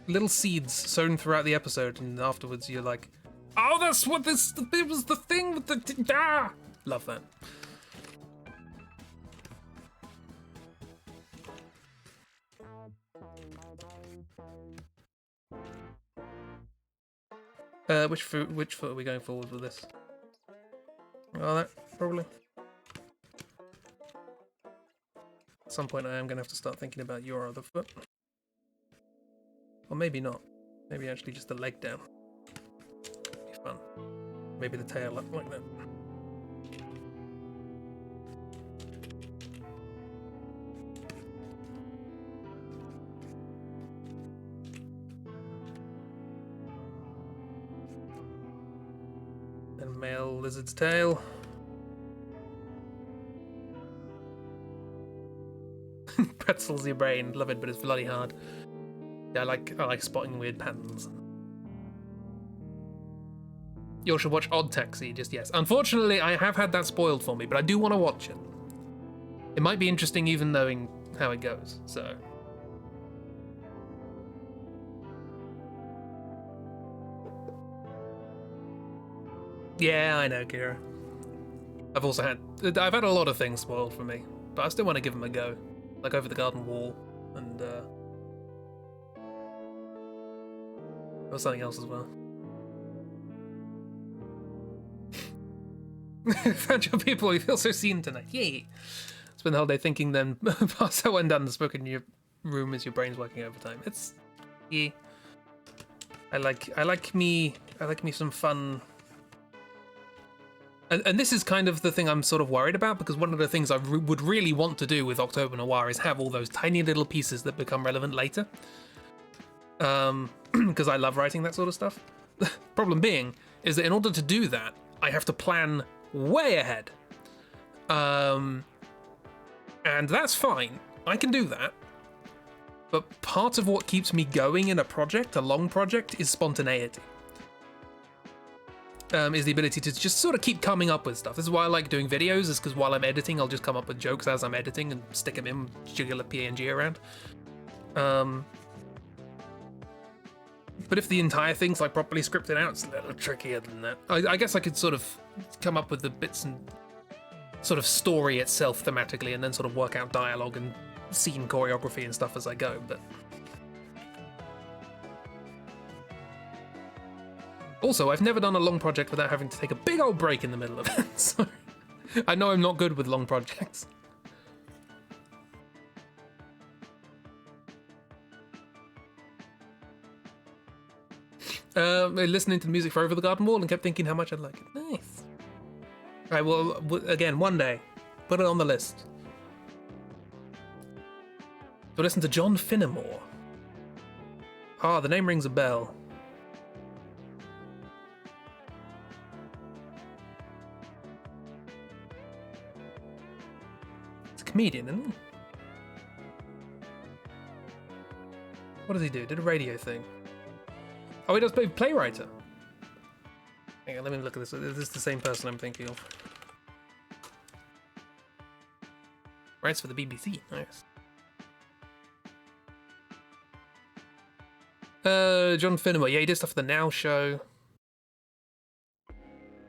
little seeds sown throughout the episode, and afterwards you're like, oh, that's what this, it was the thing with the, ah! Love that. Which foot are we going forward with this? Oh, that, probably. At some point I am going to have to start thinking about your other foot. Or maybe not. Maybe actually just the leg down. Be fun. Maybe the tail up like that. And male lizard's tail. Pretzels your brain. Love it, but it's bloody hard. Yeah, I like spotting weird patterns. You all should watch Odd Taxi, just yes. Unfortunately, I have had that spoiled for me, but I do want to watch it. It might be interesting even knowing how it goes, so. Yeah, I know, Kira. I've had a lot of things spoiled for me, but I still want to give them a go. Like Over the Garden Wall, and there was something else as well. Found your people, you feel so seen tonight. Yay! Spend the whole day thinking, then pass that one down the spoken in your room as your brain's working overtime. It's yeah. I like me some fun. And this is kind of the thing I'm sort of worried about, because one of the things I would really want to do with October Noir is have all those tiny little pieces that become relevant later. Because I love writing that sort of stuff. Problem being is that in order to do that, I have to plan way ahead. And that's fine. I can do that. But part of what keeps me going in a project, a long project, is spontaneity. Is the ability to just sort of keep coming up with stuff. This is why I like doing videos, is because while I'm editing, I'll just come up with jokes as I'm editing and stick them in, jiggle a PNG around. But if the entire thing's like properly scripted out, it's a little trickier than that. I guess I could sort of come up with the bits and sort of story itself thematically, and then sort of work out dialogue and scene choreography and stuff as I go, but... Also, I've never done a long project without having to take a big old break in the middle of it, so I know I'm not good with long projects. Listening to the music for Over the Garden Wall and kept thinking how much I'd like it. Nice. I will, again, one day, put it on the list. So listen to John Finnemore. Ah, the name rings a bell. Comedian, isn't he? What does he do? Did a radio thing. Oh, he does play playwright. Hang on, let me look at this. Is this the same person I'm thinking of? Writes for the BBC. Nice. John Finnemore. Yeah, he did stuff for the Now Show.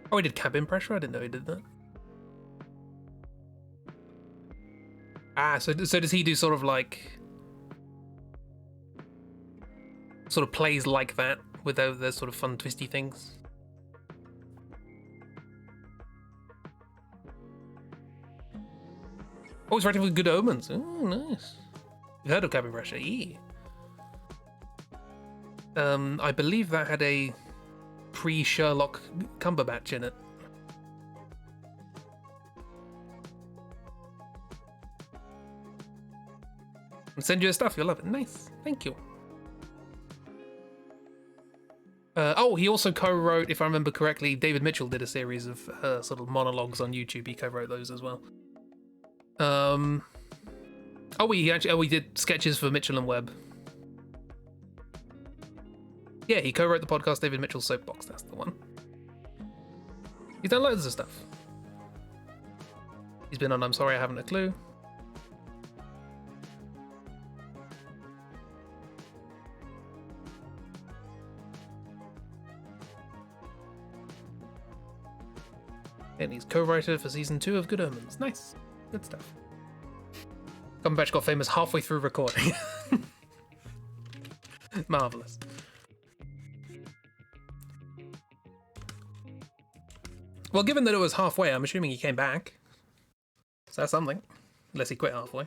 Oh, he did Cabin Pressure. I didn't know he did that. Ah, so does he do sort of like... sort of plays like that, with those sort of fun twisty things? Oh, he's writing for Good Omens. Oh, nice. You've heard of Cabin Pressure? Yeah. I believe that had a pre-Sherlock Cumberbatch in it. Send you stuff, you'll love it. Nice, thank you. Oh, he also co-wrote, if I remember correctly, David Mitchell did a series of sort of monologues on YouTube. He co-wrote those as well. Oh, we did sketches for Mitchell and Webb. Yeah, he co-wrote the podcast David Mitchell's Soapbox. That's the one. He's done loads of stuff. He's been on I'm Sorry I Haven't a Clue. And he's co-writer for season 2 of Good Omens. Nice. Good stuff. Cumberbatch got famous halfway through recording. Marvellous. Well, given that it was halfway, I'm assuming he came back. So that's something. Unless he quit halfway.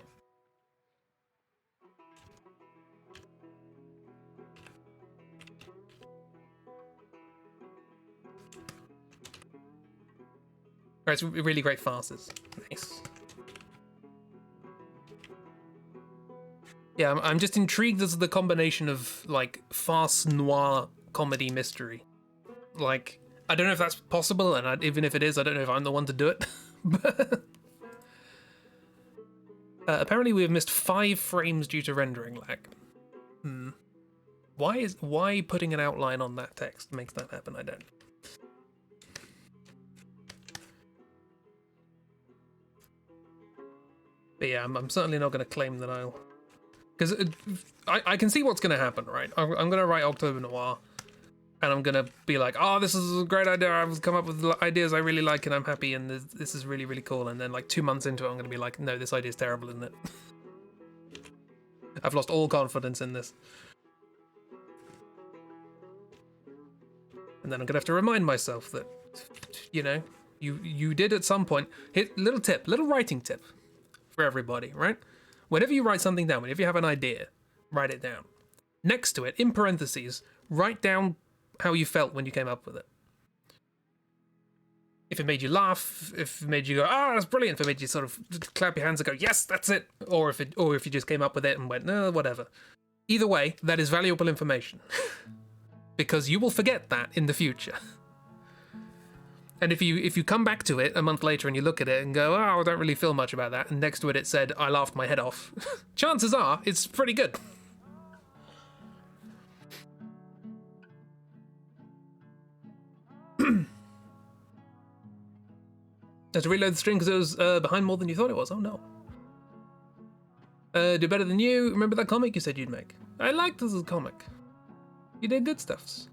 Right, it's really great farces. Nice. Yeah, I'm just intrigued as to the combination of, like, farce, noir, comedy, mystery. Like, I don't know if that's possible, and even if it is, I don't know if I'm the one to do it. But apparently we have missed 5 frames due to rendering lag. Why putting an outline on that text makes that happen, I don't. But yeah, I'm certainly not going to claim that I'll... Because I can see what's going to happen, right? I'm going to write October Noir, and I'm going to be like, oh, this is a great idea, I've come up with ideas I really like, and I'm happy, and this is really, really cool. And then, like, 2 months into it, I'm going to be like, no, this idea's terrible, isn't it? I've lost all confidence in this. And then I'm going to have to remind myself that, you know, you did at some point... little writing tip for everybody, right? Whenever you write something down, whenever you have an idea, write it down. Next to it, in parentheses, write down how you felt when you came up with it. If it made you laugh, if it made you go, ah, that's brilliant, if it made you sort of clap your hands and go, yes, that's it, or if you just came up with it and went, no, whatever. Either way, that is valuable information. Because you will forget that in the future. And if you come back to it a month later and you look at it and go, oh, I don't really feel much about that, and next to it said, I laughed my head off, chances are it's pretty good. Had to reload the stream because it was behind more than you thought it was. Oh no. Do better than you. Remember that comic you said you'd make? I liked this as a comic. You did good stuffs.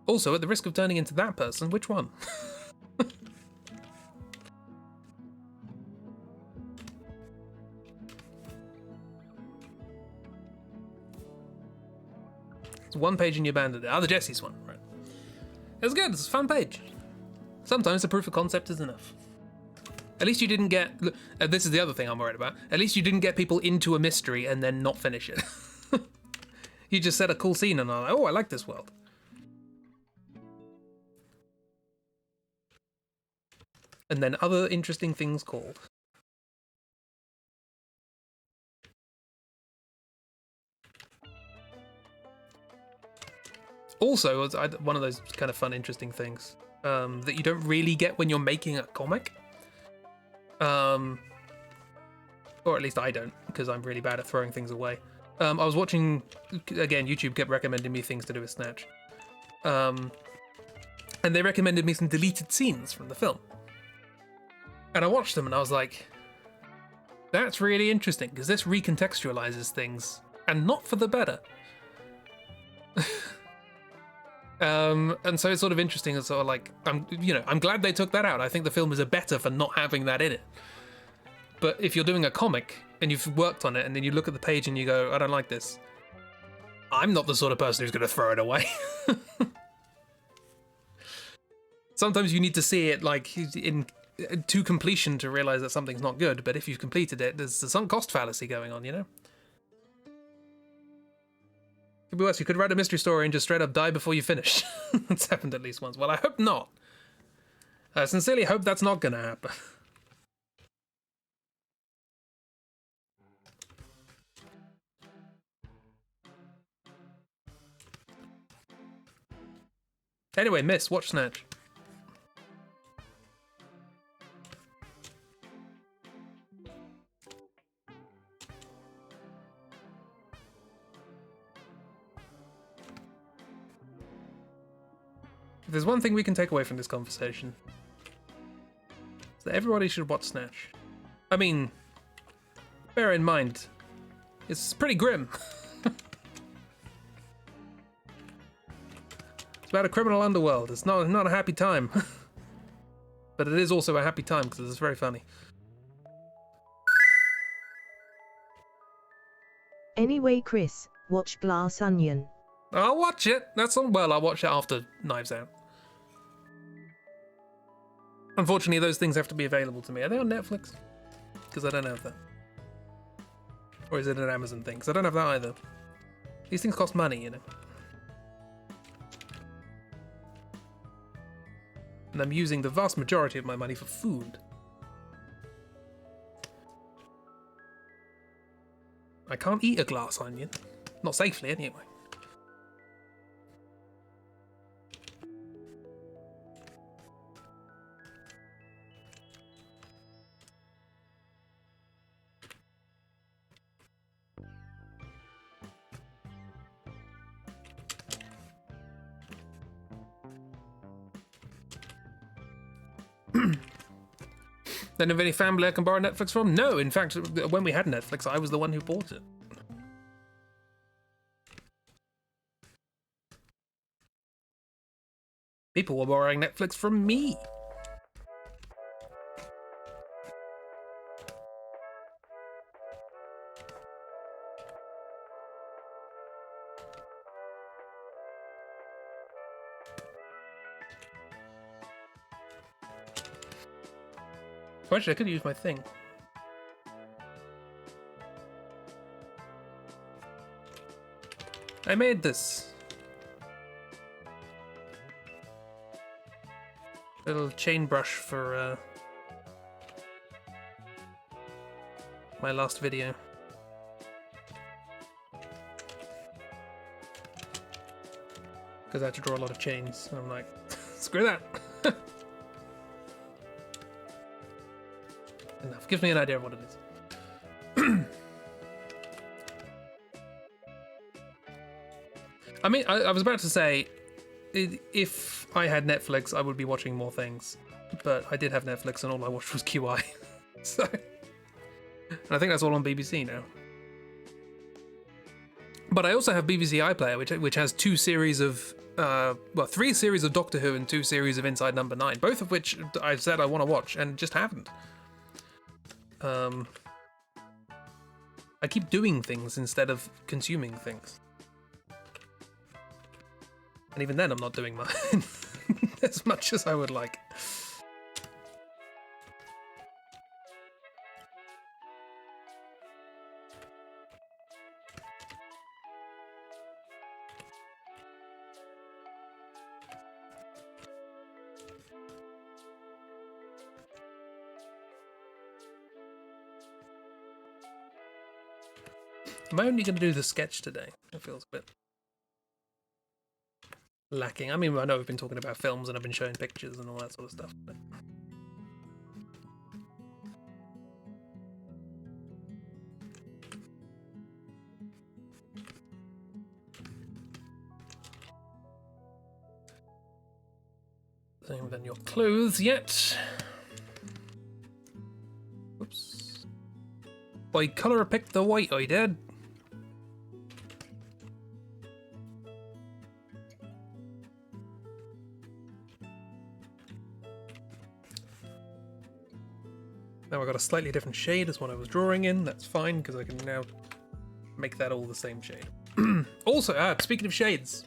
Also, at the risk of turning into that person, which one? It's one page and you abandoned it. Ah, the Jesse's one, right. It was good, it's a fun page. Sometimes the proof of concept is enough. At least you didn't get... this is the other thing I'm worried about. At least you didn't get people into a mystery and then not finish it. You just said a cool scene and I'm like, oh, I like this world. And then other interesting things called. Also, one of those kind of fun, interesting things that you don't really get when you're making a comic. Or at least I don't, because I'm really bad at throwing things away. I was watching, again, YouTube kept recommending me things to do with Snatch. And they recommended me some deleted scenes from the film. And I watched them and I was like, that's really interesting, because this recontextualizes things, and not for the better. And so it's sort of interesting, and sort of like, I'm glad they took that out. I think the film is a better for not having that in it. But if you're doing a comic and you've worked on it and then you look at the page and you go, I don't like this, I'm not the sort of person who's going to throw it away. Sometimes you need to see it like to completion to realize that something's not good, but if you've completed it, there's some cost fallacy going on, you know? Could be worse. You could write a mystery story and just straight up die before you finish. It's happened at least once. Well, I hope not. I sincerely hope that's not going to happen. Anyway, Miss, watch Snatch. If there's one thing we can take away from this conversation, it's that everybody should watch Snatch. I mean, bear in mind, it's pretty grim. It's about a criminal underworld. It's not a happy time. But it is also a happy time because it's very funny. Anyway, Chris, watch Glass Onion. I'll watch it. Well, I'll watch it after Knives Out. Unfortunately, those things have to be available to me. Are they on Netflix? Because I don't have that. Or is it an Amazon thing? Because I don't have that either. These things cost money, you know. And I'm using the vast majority of my money for food. I can't eat a glass onion. Not safely, anyway. Don't have any family I can borrow Netflix from? No, in fact, when we had Netflix, I was the one who bought it. People were borrowing Netflix from me. Oh, actually, I could use my thing. I made this. Little chain brush for my last video. Because I had to draw a lot of chains. And I'm like, screw that. Enough. Gives me an idea of what it is. I mean, I was about to say, if I had Netflix, I would be watching more things. But I did have Netflix, and all I watched was QI. So, and I think that's all on BBC now. But I also have BBC iPlayer, which has 2 series of, 3 series of Doctor Who and 2 series of Inside Number 9, both of which I've said I want to watch and just haven't. I keep doing things instead of consuming things. And even then I'm not doing mine as much as I would like. Am I only going to do the sketch today? It feels a bit lacking. I mean, I know we've been talking about films and I've been showing pictures and all that sort of stuff, but... I haven't done your clothes yet. Oops. I colour picked the white, I did. Now I've got a slightly different shade as what I was drawing in. That's fine, because I can now make that all the same shade. Also, speaking of shades,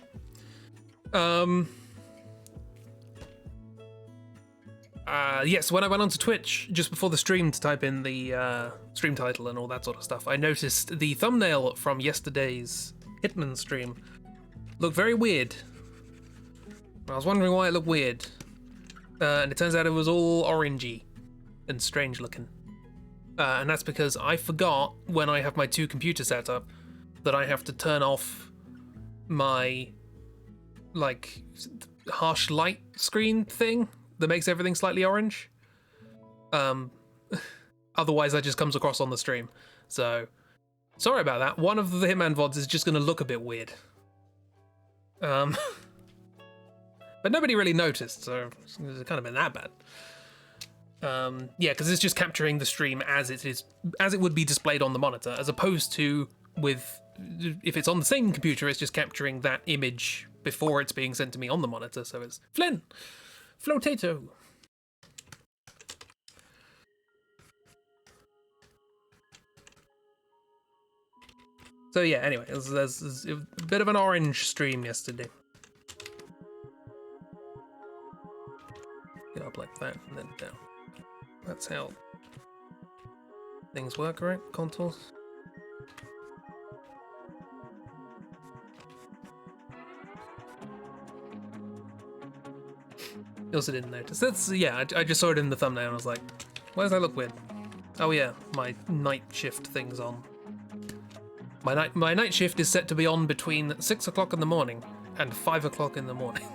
yes, when I went onto Twitch just before the stream to type in the stream title and all that sort of stuff, I noticed the thumbnail from yesterday's Hitman stream looked very weird. I was wondering why it looked weird, and it turns out it was all orangey and strange looking. And that's because I forgot, when I have my 2 computers set up, that I have to turn off my, like, harsh light screen thing that makes everything slightly orange. Otherwise that just comes across on the stream. So, sorry about that. One of the Hitman VODs is just going to look a bit weird. But nobody really noticed, so it's kind of been that bad. Yeah, because it's just capturing the stream as it would be displayed on the monitor, as opposed to if it's on the same computer, it's just capturing that image before it's being sent to me on the monitor. So it's Flynn, Flotato. So yeah, anyway, it was a bit of an orange stream yesterday. Get up like that and then down. That's how things work, right? Contours. You also didn't notice. I just saw it in the thumbnail and I was like, why does that look weird? Oh yeah, my night shift thing's on. My night shift is set to be on between 6 o'clock in the morning and 5 o'clock in the morning.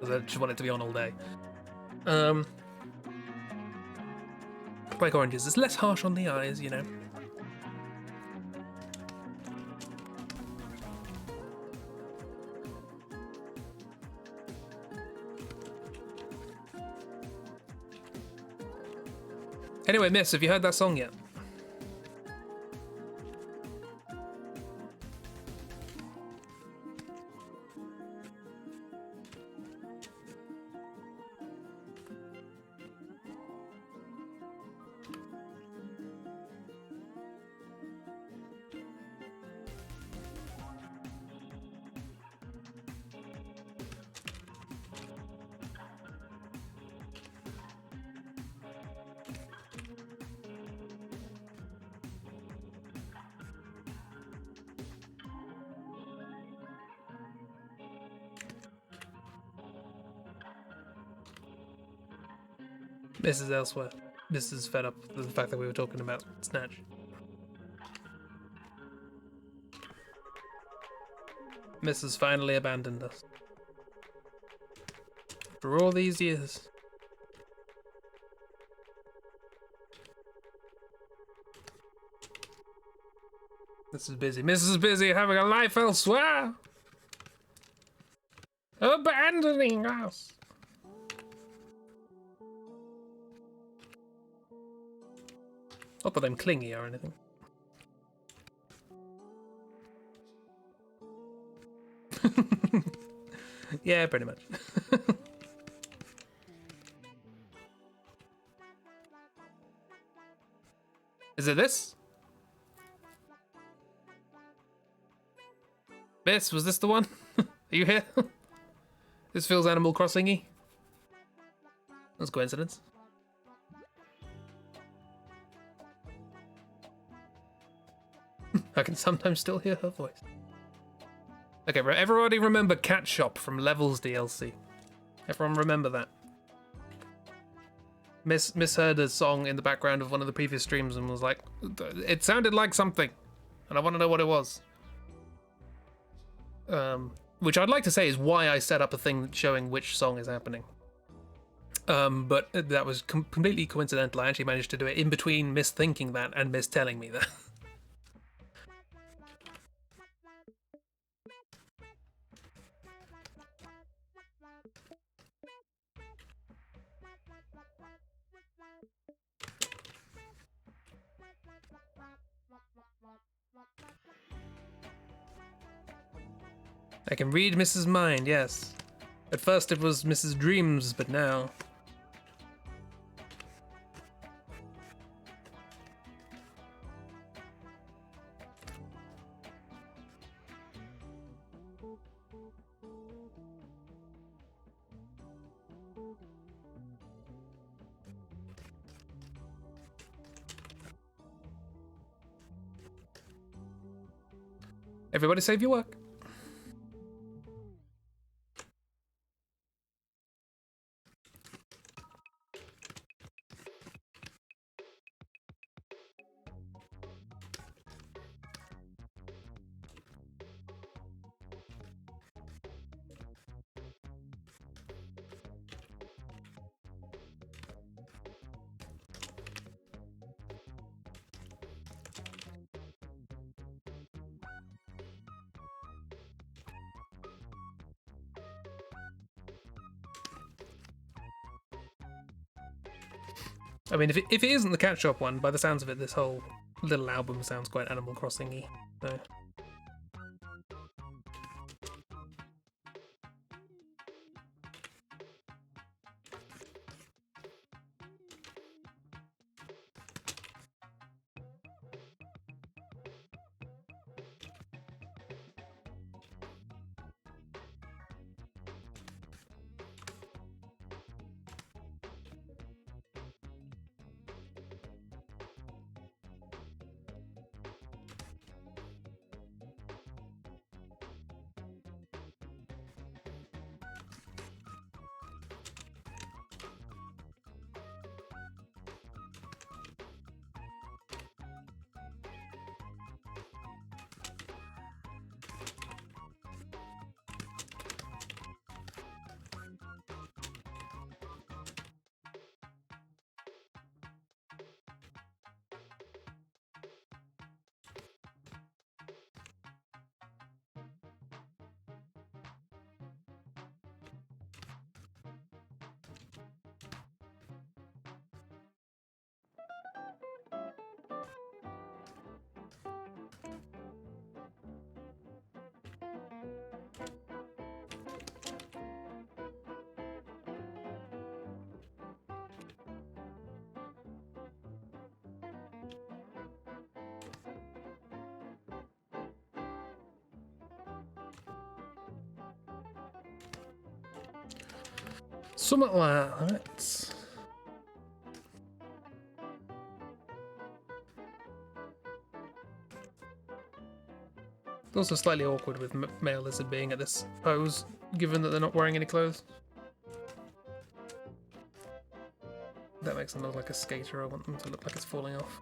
I just want it to be on all day. Like oranges, it's less harsh on the eyes, you know. Anyway, Miss, have you heard that song yet? Miss is elsewhere. Miss is fed up with the fact that we were talking about Snatch. Miss has finally abandoned us. After all these years. This is busy. Miss is busy having a life elsewhere. Abandoning us. Not that I'm clingy or anything. Yeah, pretty much. Is it this? Miss, was this the one? Are you here? This feels Animal Crossing-y. That's a coincidence. I can sometimes still hear her voice. Okay, everybody remember Cat Shop from Levels DLC. Everyone remember that. Miss heard a song in the background of one of the previous streams and was like, it sounded like something, and I want to know what it was. Which I'd like to say is why I set up a thing showing which song is happening. But that was completely coincidental. I actually managed to do it in between Miss thinking that and Miss telling me that. I can read Mrs. Mind, yes. At first it was Mrs. Dreams, but now... Everybody save your work. I mean, if it isn't the Cat Shop one, by the sounds of it, this whole little album sounds quite Animal Crossing-y. So. Something like that. It's also slightly awkward with male lizard being at this pose, given that they're not wearing any clothes. That makes them look like a skater. I want them to look like it's falling off.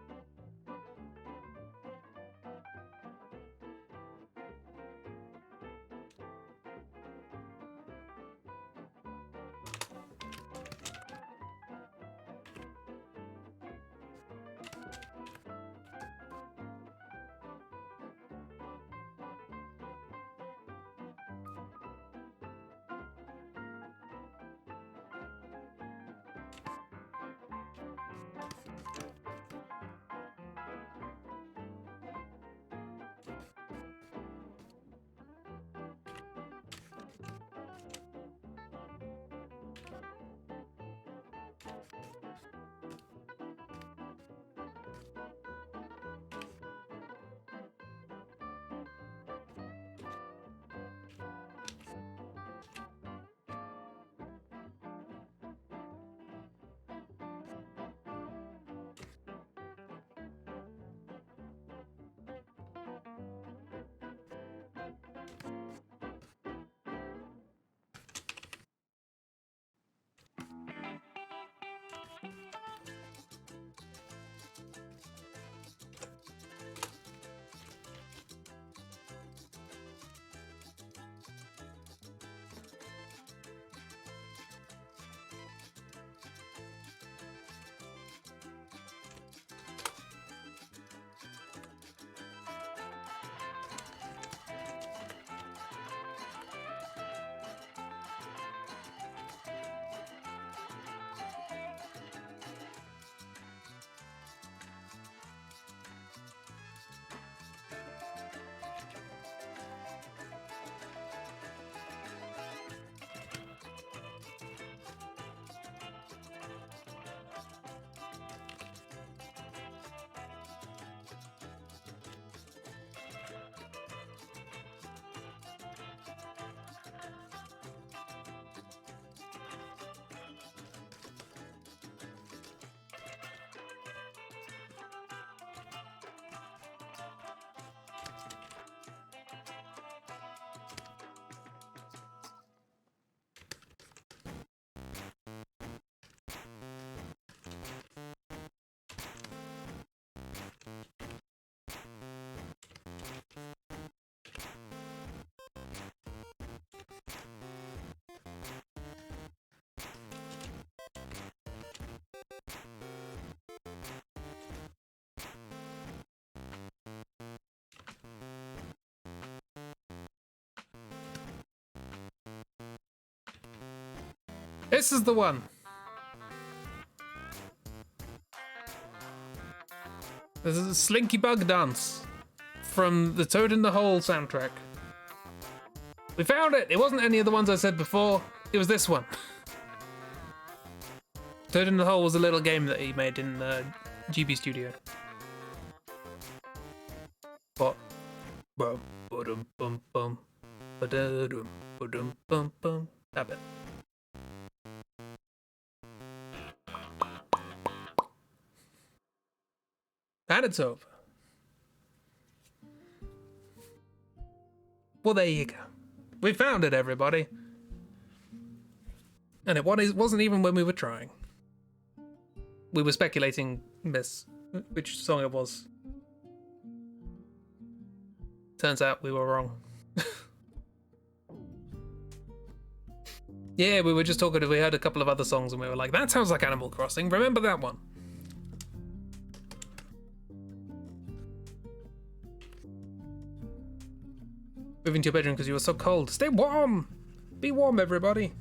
This is the one. This is a Slinky Bug Dance from the Toad in the Hole soundtrack. We found it! It wasn't any of the ones I said before, it was this one. Toad in the Hole was a little game that he made in GB Studio. But, bum, bum, bum, bum, ba-da-dum, ba-dum, bum, bum. That bit. And it's over. Well, there you go. We found it, everybody. And it wasn't even when we were trying. We were speculating which song it was. Turns out we were wrong. Yeah, we were just talking, we heard a couple of other songs and we were like, that sounds like Animal Crossing, remember that one? Moving to your bedroom because you were so cold. Stay warm! Be warm, everybody.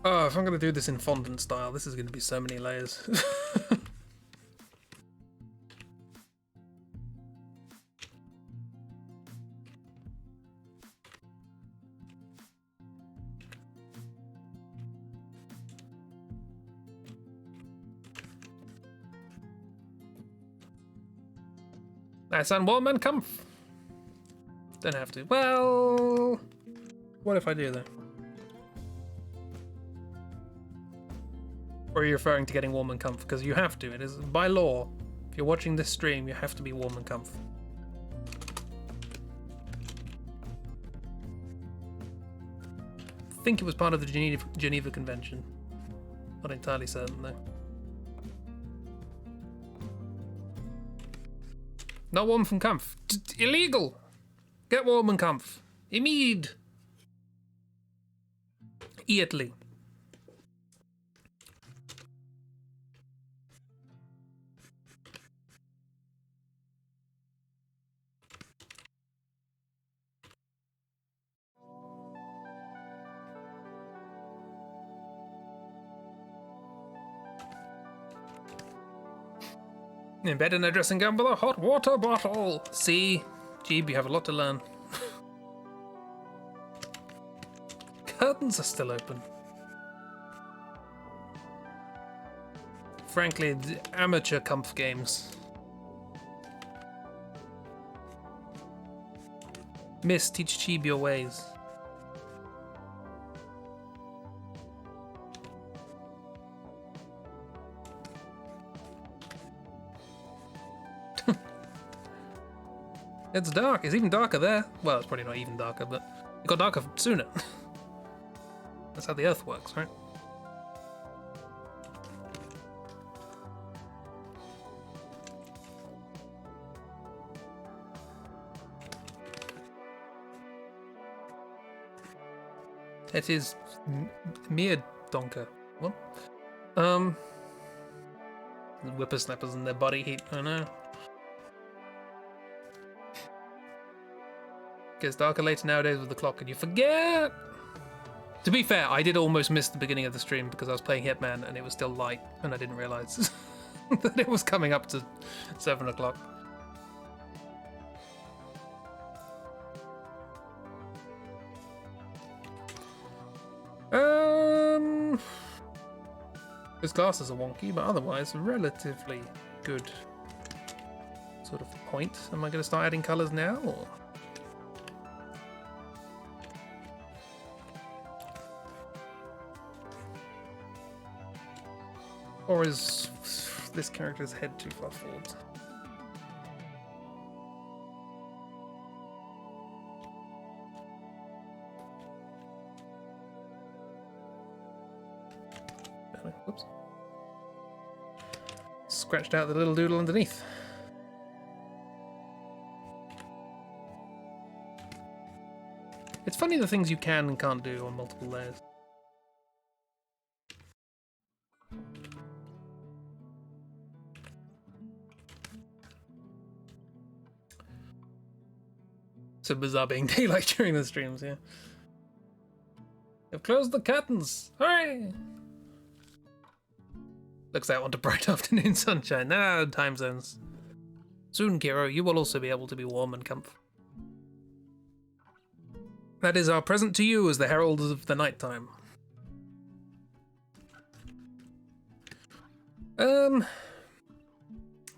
Oh, if I'm going to do this in fondant style, this is going to be so many layers. Nice and warm and comf. Don't have to. Well, what if I do though? Or are you referring to getting warm and comf? Because you have to. It is by law. If you're watching this stream, you have to be warm and comf. I think it was part of the Geneva Convention. Not entirely certain though. Not warm from comf. Illegal! Get warm and comf. Immediate. Immediately. In bed in a dressing gown with a hot water bottle. See? Jeeb, you have a lot to learn. Curtains are still open. Frankly, the amateur comf games. Miss, teach Jeeb your ways. It's dark. It's even darker there. Well, it's probably not even darker, but it got darker sooner. That's how the Earth works, right? It is mere donker. What? Whippersnappers and their body heat. I know. Gets darker later nowadays with the clock and you forget. To be fair, I did almost miss the beginning of the stream because I was playing Hitman and it was still light and I didn't realise that it was coming up to 7 o'clock. His glasses are wonky, but otherwise relatively good sort of point. Am I going to start adding colours now, or...? Or is this character's head too far forward? Whoops. Scratched out the little doodle underneath. It's funny the things you can and can't do on multiple layers. So bizarre being daylight during the streams, yeah. They've closed the curtains! Hooray! Looks out onto bright afternoon sunshine. Time zones. Soon, Kiro, you will also be able to be warm and comfortable. That is our present to you as the heralds of the nighttime.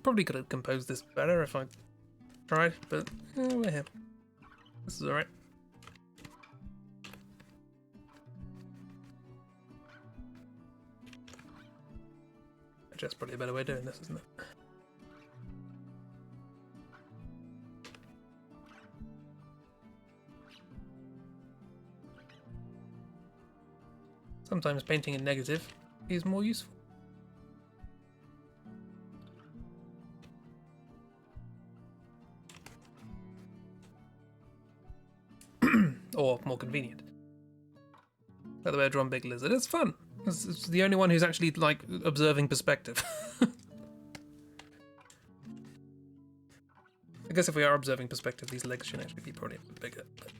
Probably could have composed this better if I tried, but we're here. This is alright. That's probably a better way of doing this, isn't it? Sometimes painting in negative is more useful. Or more convenient. By the way, I drawn Big Lizard. It's fun. It's the only one who's actually, like, observing perspective. I guess if we are observing perspective, these legs should actually be probably a bit bigger. But...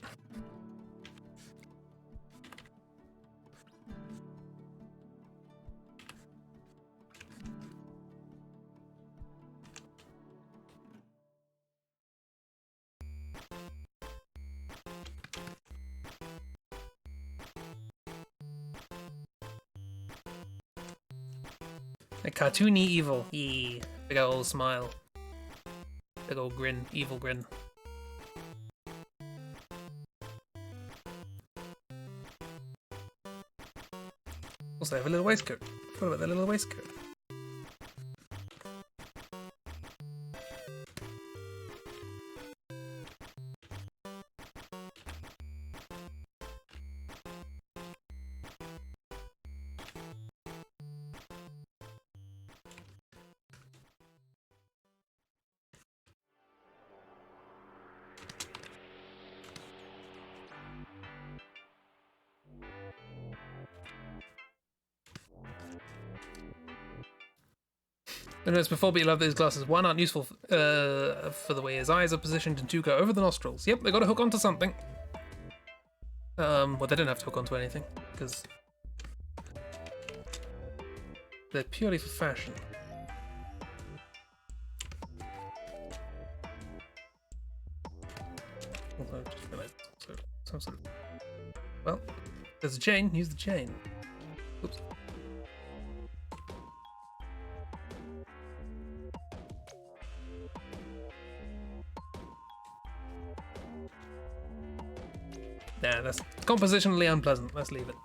a cartoony evil. Yeah. Big old smile. Big old grin. Evil grin. Also, they have a little waistcoat. Forgot about their little waistcoat. Notice before, but you love these glasses. One, aren't useful for the way his eyes are positioned, and two, go over the nostrils. Yep, they got to hook onto something. Well, they don't have to hook onto anything, because they're purely for fashion. Although, I just realised it's also some sort of... Well, there's a chain. Use the chain. Oops. Nah, that's compositionally unpleasant. Let's leave it.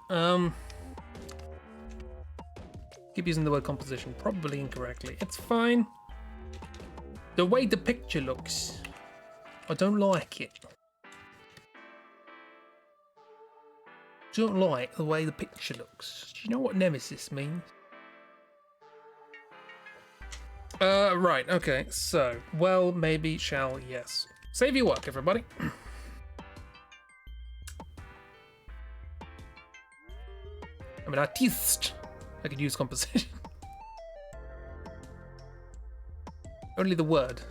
Keep using the word composition, probably incorrectly. It's fine. The way the picture looks, I don't like it. Don't like the way the picture looks. Do you know what nemesis means? Right, okay, so, well, maybe, shall, yes. Save your work, everybody. I'm an artiste. I could use composition. Only the word.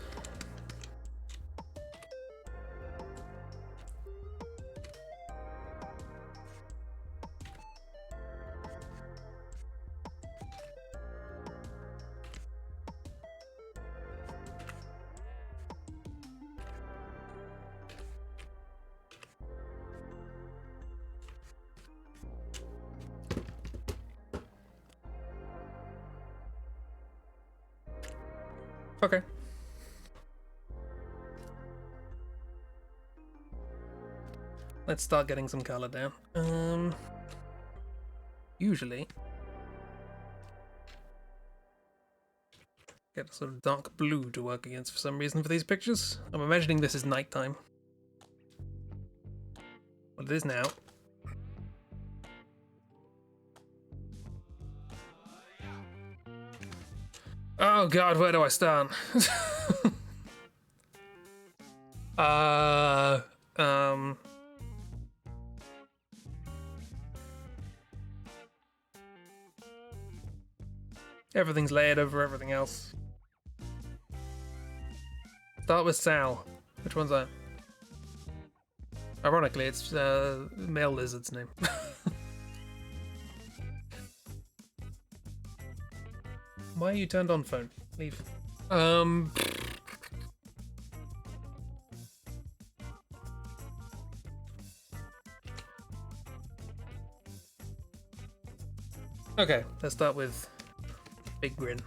Okay. Let's start getting some color down. Usually get a sort of dark blue to work against for some reason for these pictures. I'm imagining this is nighttime. Well, it is now. Oh god, where do I start? Everything's layered over everything else. Start with Sal. Which one's that? Ironically, it's male lizard's name. Why are you turned on, phone? Leave. Okay, let's start with Big Grin.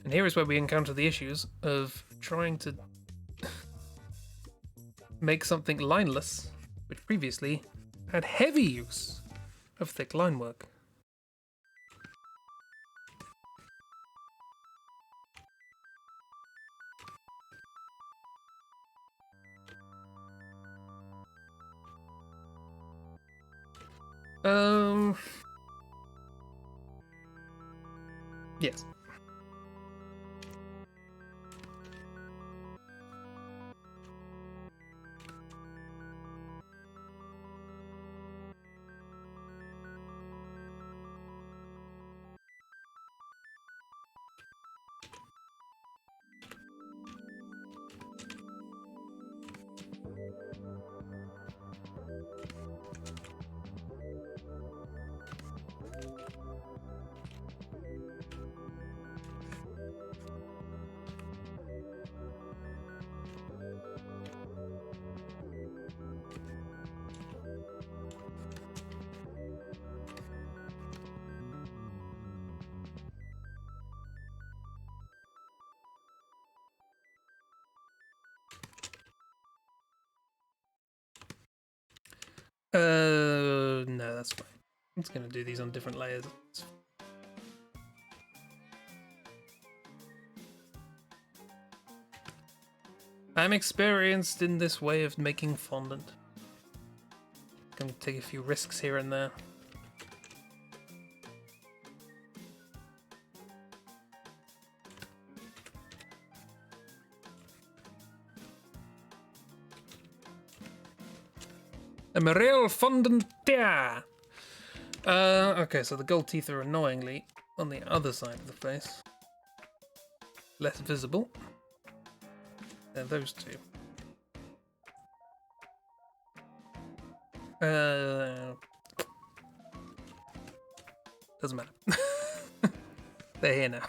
And here is where we encounter the issues of trying to make something lineless, which previously had heavy use of thick line work. Yes. No, that's fine. I'm just gonna do these on different layers. I'm experienced in this way of making fondant. Gonna take a few risks here and there. I'm a real fondantier. Okay, so the gold teeth are annoyingly on the other side of the face. Less visible. They're those two. Doesn't matter. They're here now.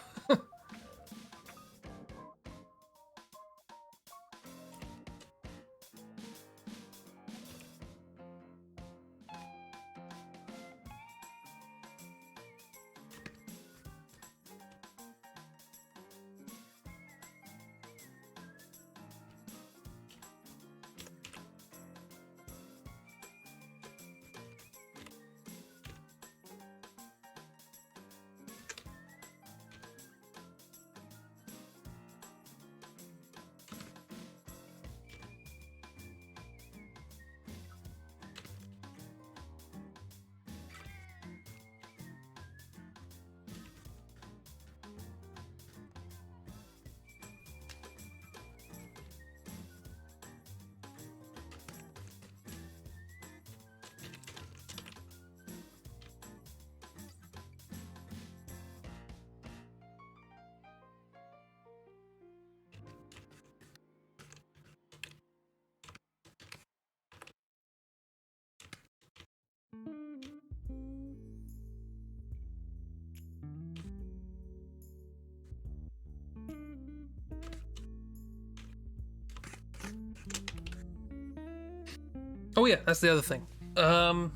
Oh yeah, that's the other thing. Sorry,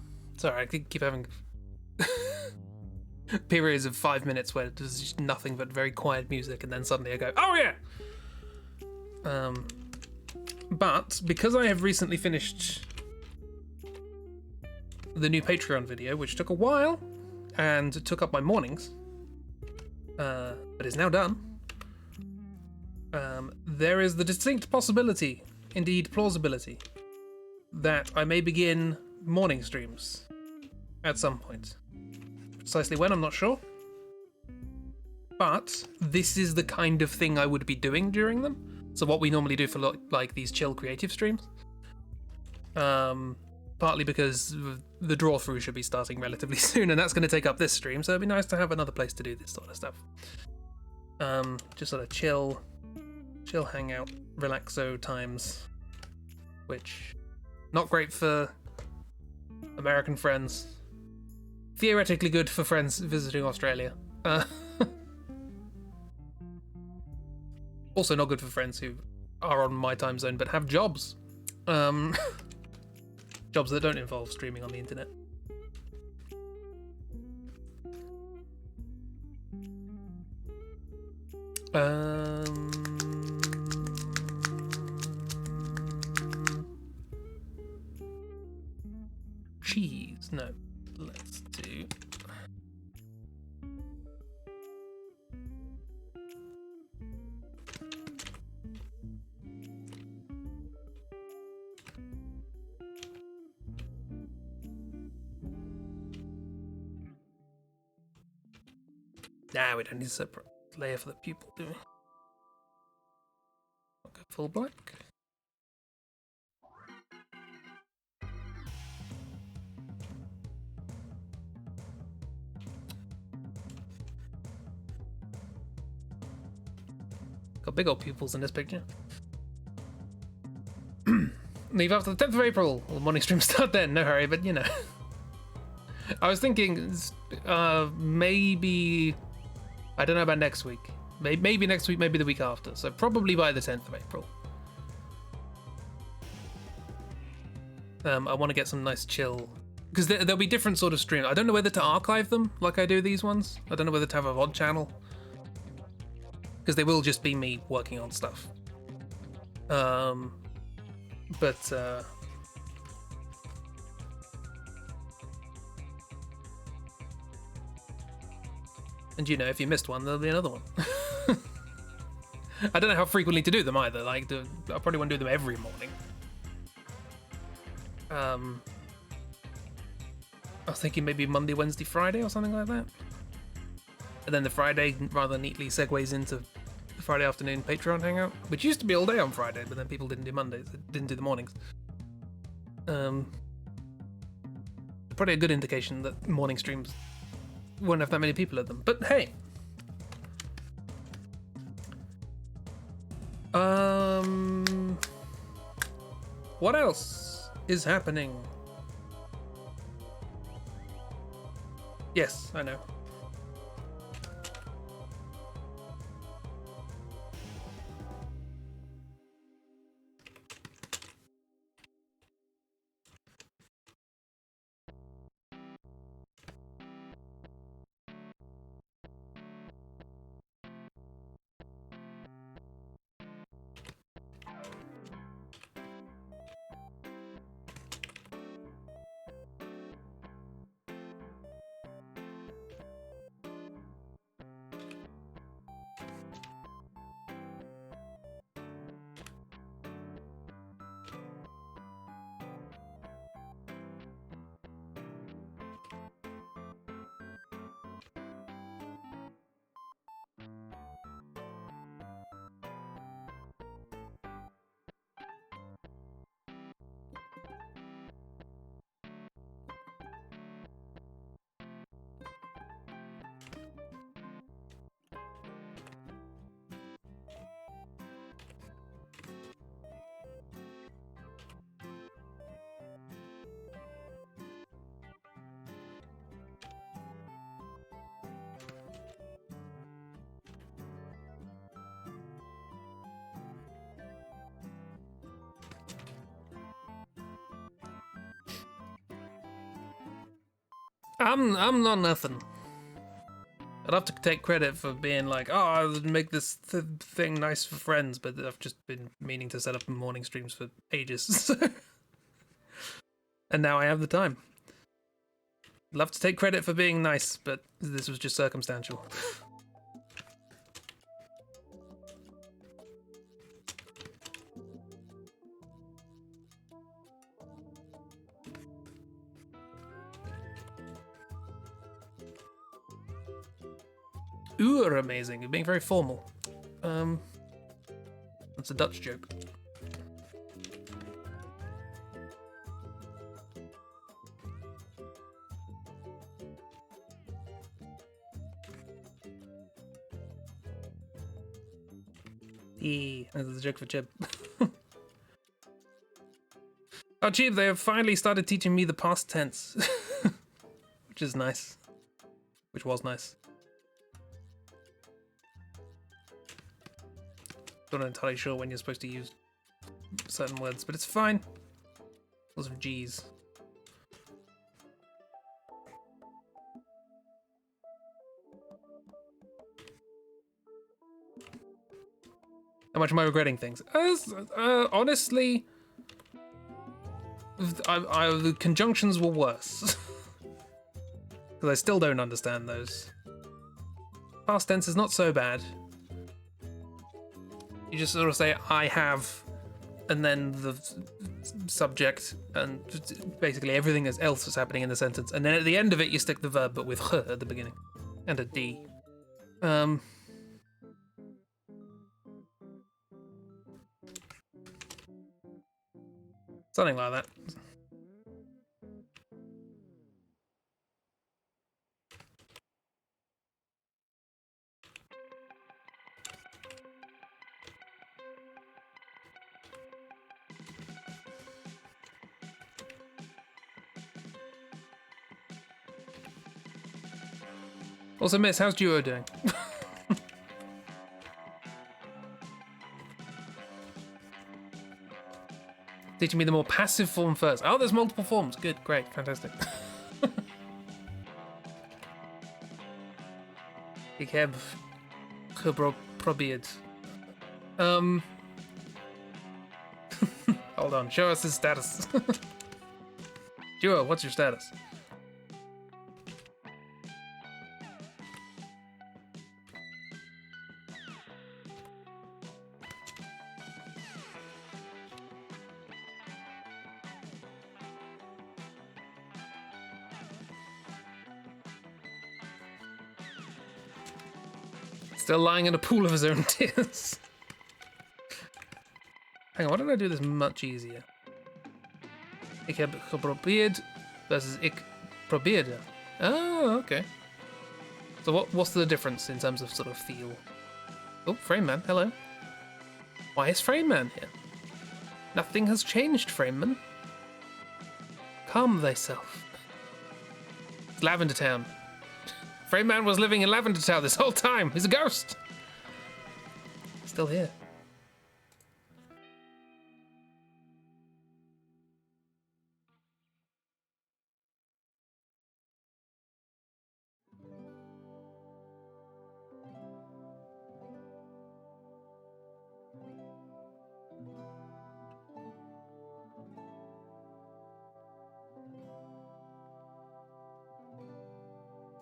I keep having periods of 5 minutes where there's just nothing but very quiet music, and then suddenly I go, oh yeah! But because I have recently finished the new Patreon video, which took a while and took up my mornings, but is now done, There is the distinct possibility, indeed plausibility, that I may begin morning streams at some point. Precisely when, I'm not sure. But this is the kind of thing I would be doing during them. So what we normally do for like these chill creative streams. Partly because the draw through should be starting relatively soon, and that's going to take up this stream, so it'd be nice to have another place to do this sort of stuff. Just sort of chill hangout, relaxo times, which not great for American friends. Theoretically good for friends visiting Australia. Also not good for friends who are on my time zone but have jobs. Jobs that don't involve streaming on the internet. Cheese. No. Let's do... Nah, we don't need a separate layer for the pupil, do we? I'll go full black. Got big old pupils in this picture. Leave after the 10th of April. Well, the morning stream start then, no hurry, but you know. I was thinking, maybe... I don't know about next week. Maybe next week, maybe the week after. So probably by the 10th of April. I want to get some nice chill... Because there'll be different sort of streams. I don't know whether to archive them like I do these ones. I don't know whether to have a VOD channel. Because they will just be me working on stuff. And you know, if you missed one, there'll be another one. I don't know how frequently to do them either. Like, I probably won't do them every morning. I was thinking maybe Monday, Wednesday, Friday or something like that. And then the Friday rather neatly segues into the Friday afternoon Patreon hangout, which used to be all day on Friday, but then people didn't do Mondays, didn't do the mornings. Probably a good indication that morning streams won't have that many people at them, but hey. What else is happening? Yes, I know. I'm not nothing. I'd have to take credit for being like, oh, I would make this thing nice for friends, but I've just been meaning to set up morning streams for ages. And now I have the time. Love to take credit for being nice, but this was just circumstantial. amazing. You're being very formal. That's a Dutch joke. That's a joke for Chib. Oh, Chib, they have finally started teaching me the past tense. Which is nice. Which was nice. Not entirely sure when you're supposed to use certain words, but it's fine. Lots of G's. How much am I regretting things? Honestly, the conjunctions were worse. Because I still don't understand those. Past tense is not so bad. You just sort of say, I have, and then the subject, and basically everything else that's happening in the sentence. And then at the end of it, you stick the verb, but with h at the beginning. And a D. Something like that. Also, Miss, how's Duo doing? Teaching me the more passive form first. Oh, there's multiple forms. Good, great, fantastic. Ik heb geprobeerd. Hold on, show us his status. Duo, what's your status? Still lying in a pool of his own tears. Hang on, why don't I do this much easier? Ik heb geprobeerd versus ik probeerde. Oh, okay. So what's the difference in terms of sort of feel? Oh, Frame Man, hello. Why is Frame Man here? Nothing has changed, Frame Man. Calm thyself. It's Lavender Town. Frame Man was living in Lavender Town this whole time. He's a ghost. Still here.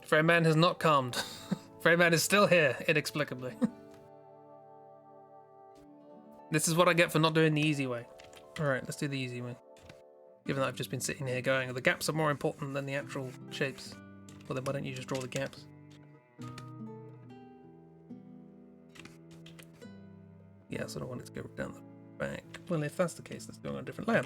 Frame Man has not calmed. Frame Man is still here, inexplicably. This is what I get for not doing the easy way. Alright, let's do the easy way. Given that I've just been sitting here going, the gaps are more important than the actual shapes. Well then why don't you just draw the gaps? Yeah, I sort of want it to go down the back. Well, if that's the case, let's do it on a different layer.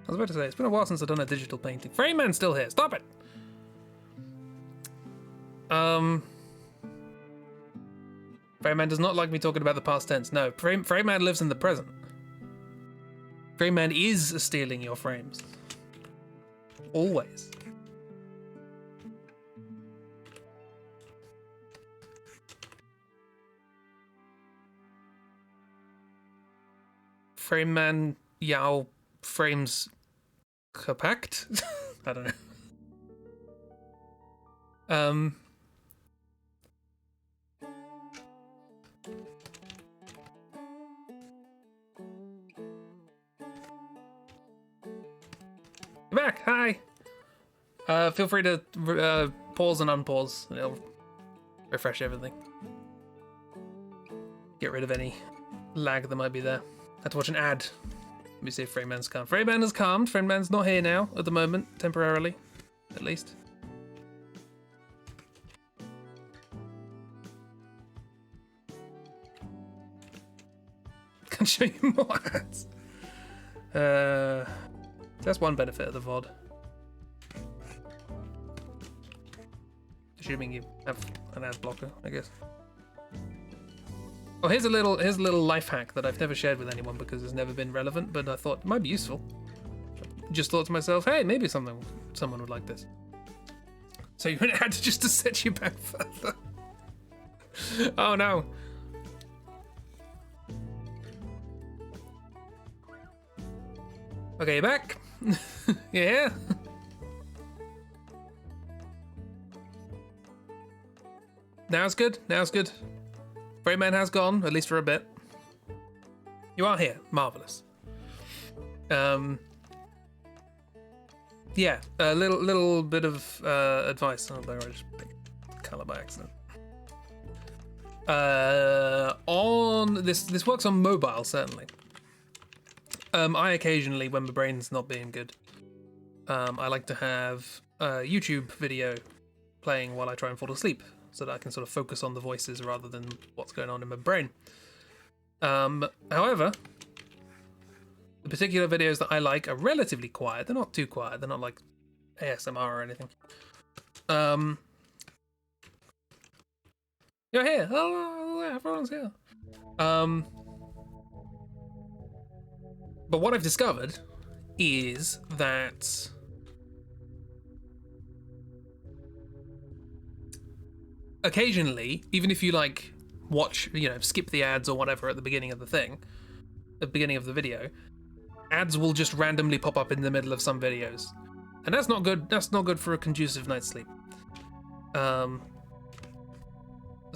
I was about to say, it's been a while since I've done a digital painting. Frame Man's still here. Stop it! Frame Man does not like me talking about the past tense. No, Frame Man lives in the present. Frame Man is stealing your frames. Always. Frame Man Yao frames gepakt? I don't know. You're back. Hi. Feel free to pause and unpause. And it'll refresh everything. Get rid of any lag that might be there. Had to watch an ad. Let me see if Frayman's calmed. Frayman has calmed. Frayman's not here now at the moment, temporarily, at least. Can show you more ads. That's one benefit of the VOD. Assuming you have an ad blocker, I guess. Oh, here's a little life hack that I've never shared with anyone because it's never been relevant, but I thought it might be useful. Just thought to myself, hey, maybe someone would like this. So you an ad just to set you back further. Oh no. Okay, you're back. Yeah. Now it's good. Now it's good. Frayman has gone, at least for a bit. You are here. Marvelous. Yeah, a little bit of advice. Oh, there I just picked color by accident. On this works on mobile certainly. I occasionally, when my brain's not being good, I like to have a YouTube video playing while I try and fall asleep, so that I can sort of focus on the voices rather than what's going on in my brain. However, the particular videos that I like are relatively quiet. They're not too quiet. They're not like ASMR or anything. You're here. Oh, everyone's here. But what I've discovered is that occasionally, even if you like watch, skip the ads or whatever at the beginning of the thing, at the beginning of the video, ads will just randomly pop up in the middle of some videos. And that's not good. That's not good for a conducive night's sleep. So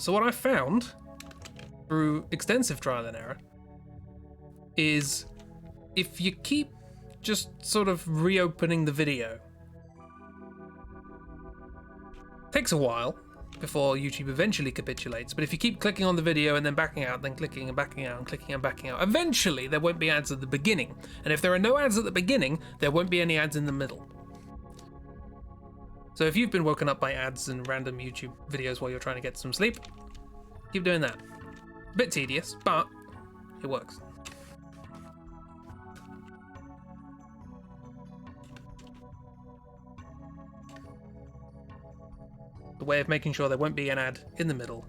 what I found through extensive trial and error is if you keep just sort of reopening the video, takes a while before YouTube eventually capitulates, but if you keep clicking on the video and then backing out, then clicking and backing out and clicking and backing out, eventually there won't be ads at the beginning. And if there are no ads at the beginning, there won't be any ads in the middle. So if you've been woken up by ads and random YouTube videos while you're trying to get some sleep, keep doing that. A bit tedious, but it works. The way of making sure there won't be an ad in the middle.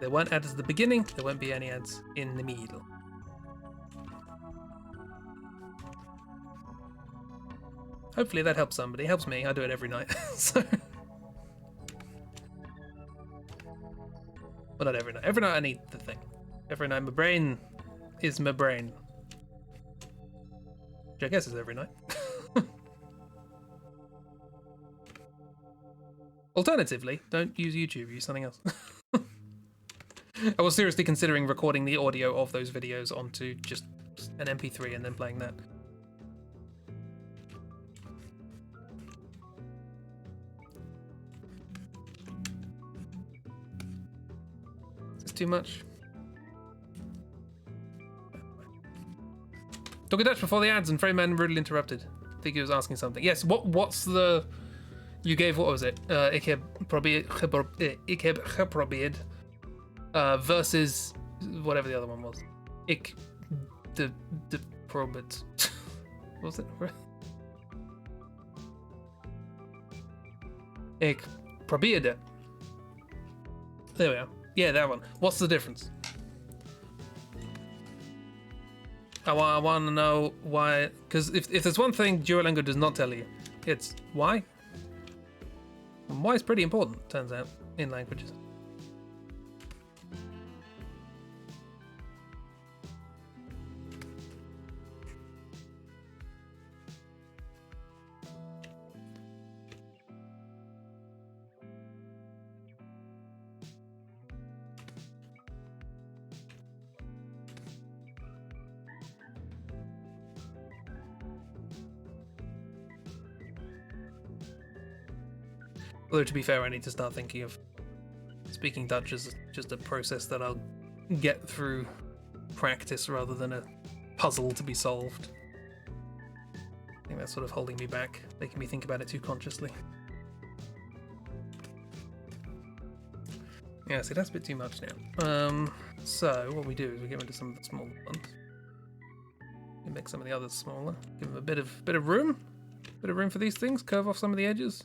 There weren't ads at the beginning, there won't be any ads in the middle. Hopefully that helps somebody. Helps me. I do it every night. So, well, not every night. Every night I need the thing. Every night my brain is my brain. Which I guess is every night. Alternatively, don't use YouTube, use something else. I was seriously considering recording the audio of those videos onto just an MP3 and then playing that. Is this too much? Talking Dutch before the ads and Frayman rudely interrupted. I think he was asking something. Yes, what's the... You gave, what was it? Ik heb geprobeerd. Versus whatever the other one was. Ik de probeert. What was it? Ik probeerde. There we are. Yeah, that one. What's the difference? I want to know why. Because if there's one thing Duolingo does not tell you, it's why. And why is pretty important, turns out, in languages. Although, to be fair, I need to start thinking of speaking Dutch as just a process that I'll get through practice rather than a puzzle to be solved. I think that's sort of holding me back, making me think about it too consciously. Yeah, see, that's a bit too much now. So what we do is we get rid of some of the smaller ones. We make some of the others smaller. Give them a bit of room. Bit of room for these things. Curve off some of the edges.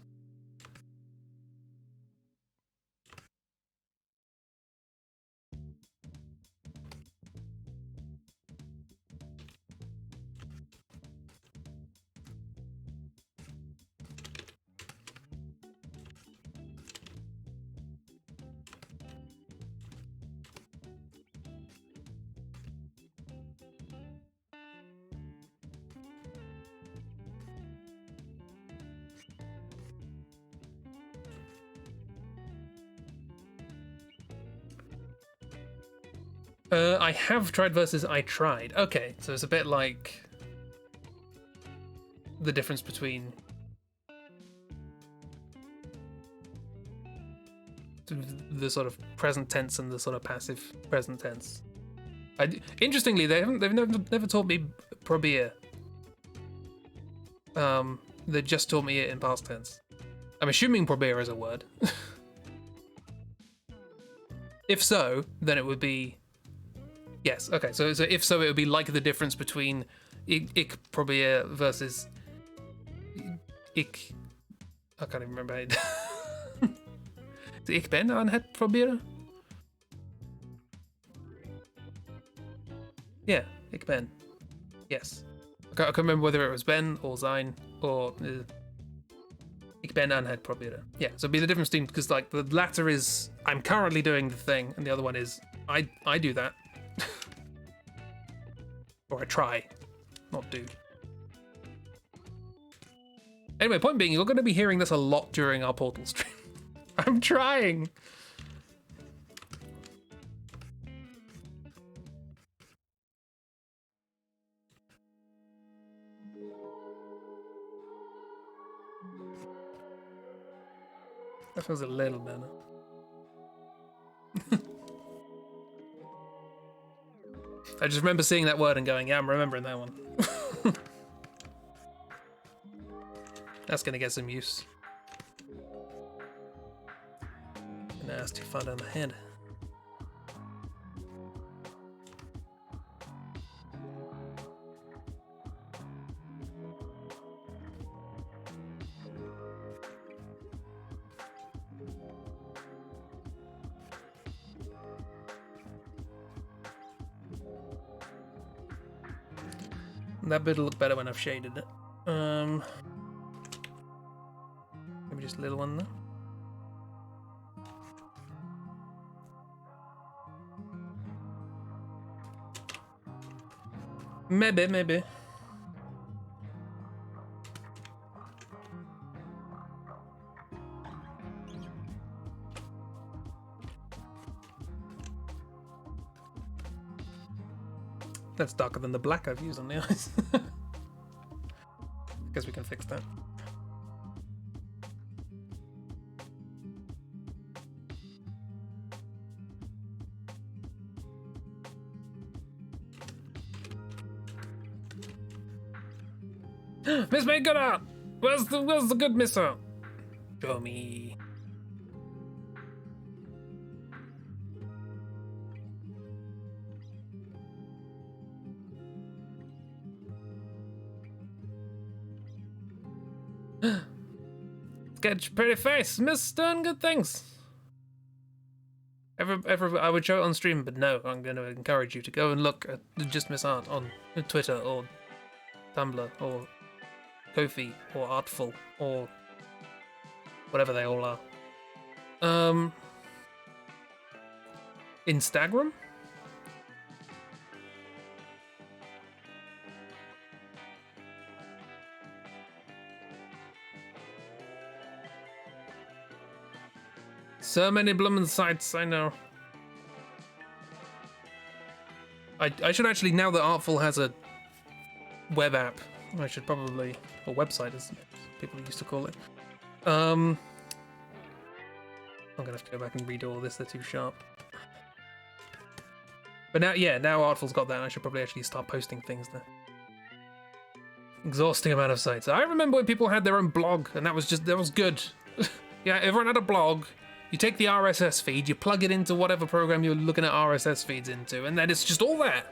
I have tried versus I tried. Okay, so it's a bit like the difference between the sort of present tense and the sort of passive present tense. Interestingly, they've never taught me probir. They just taught me it in past tense. I'm assuming probir is a word. If so, then it would be yes. Okay, so if so, it would be like the difference between ik probeer versus ik. I can't even remember it. Ik ben aan het proberen. Yeah, ik ben. Yes. I can't remember whether it was ben or zijn or ik ben aan het proberen. Yeah, so it'd be the difference between, because like the latter is I'm currently doing the thing, and the other one is I do that. Or I try, not do. Anyway, point being, you're going to be hearing this a lot during our Portal stream. I'm trying. That feels a little better. I just remember seeing that word and going, yeah, I'm remembering that one. That's gonna get some use. And that's too far down the head. That bit will look better when I've shaded it. Maybe just a little one there. Maybe. That's darker than the black I've used on the eyes. Guess we can fix that. Miss made good art! Where's the good misser? Show me. Sketch pretty face, Miss doing good things. I would show it on stream, but no, I'm going to encourage you to go and look at Just Miss Art on Twitter or Tumblr or Ko-fi or Artful or whatever they all are. Instagram? So many bloomin' sites, I know. I should actually, now that Artful has a web app, I should probably, or website as people used to call it, I'm gonna have to go back and redo all this, they're too sharp. But now, yeah, now Artful's got that, I should probably actually start posting things there. Exhausting amount of sites. I remember when people had their own blog, and that was good. Yeah, everyone had a blog. You take the RSS feed, you plug it into whatever program you're looking at RSS feeds into, and then it's just all there.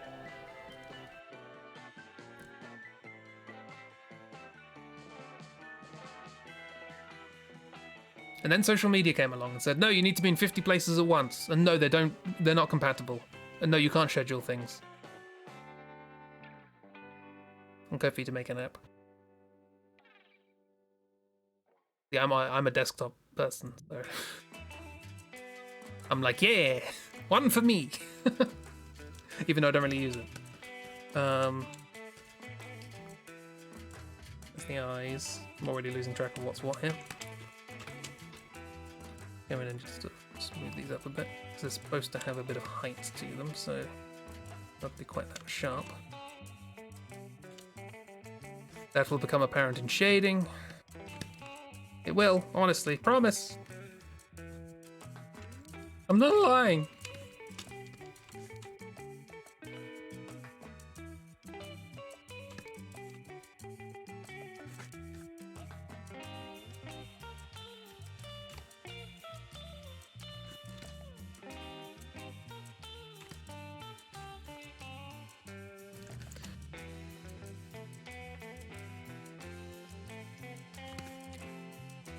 And then social media came along and said, no, you need to be in 50 places at once. And no, they're not compatible. And no, you can't schedule things. Okay for you to make an app. Yeah, I'm a desktop person, so I'm like, yeah, one for me. Even though I don't really use it. That's the eyes. I'm already losing track of what's what here. Go in and just smooth these up a bit, because they're supposed to have a bit of height to them, so not be quite that sharp. That will become apparent in shading. It will, honestly, promise. I'm not lying.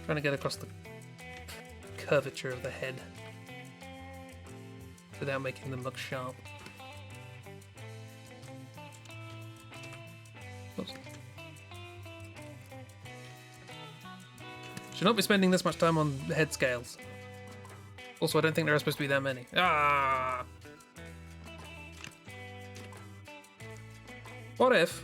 Trying to get across the curvature of the head without making them look sharp. Oops. Should not be spending this much time on the head scales. Also, I don't think there are supposed to be that many. Ah! What if?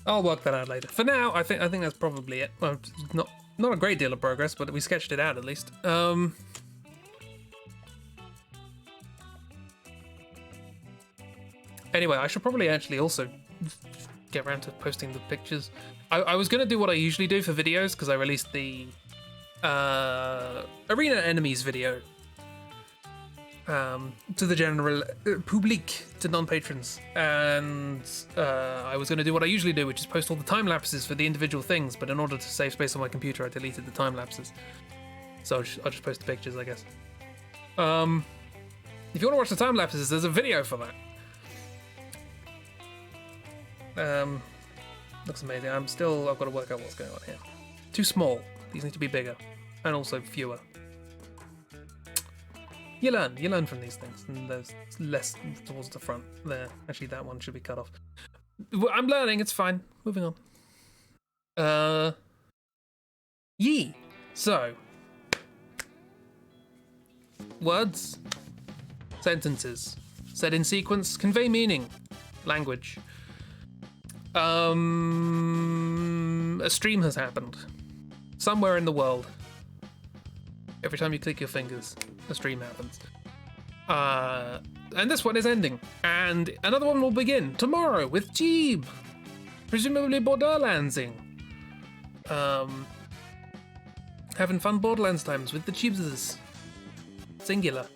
I'll work that out later. For now, I think that's probably it. Well, not a great deal of progress, but we sketched it out at least. Anyway, I should probably actually also get around to posting the pictures. I was going to do what I usually do for videos, because I released the Arena Enemies video to the general public, to non-patrons, and I was going to do what I usually do, which is post all the time lapses for the individual things, but in order to save space on my computer I deleted the time lapses, so I'll just post the pictures, I guess. If you want to watch the time lapses, there's a video for that. Looks amazing. I've got to work out what's going on here. Too small. These need to be bigger, and also fewer. You learn from these things, and there's less towards the front there. Actually, that one should be cut off. I'm learning, it's fine. Moving on. Yee. So, words, sentences, said in sequence, convey meaning, language. A stream has happened somewhere in the world. Every time you click your fingers, a stream happens. And this one is ending. And another one will begin tomorrow with Jeeb. Presumably Borderlandsing. Having fun Borderlands times with the Jeebses. Singular.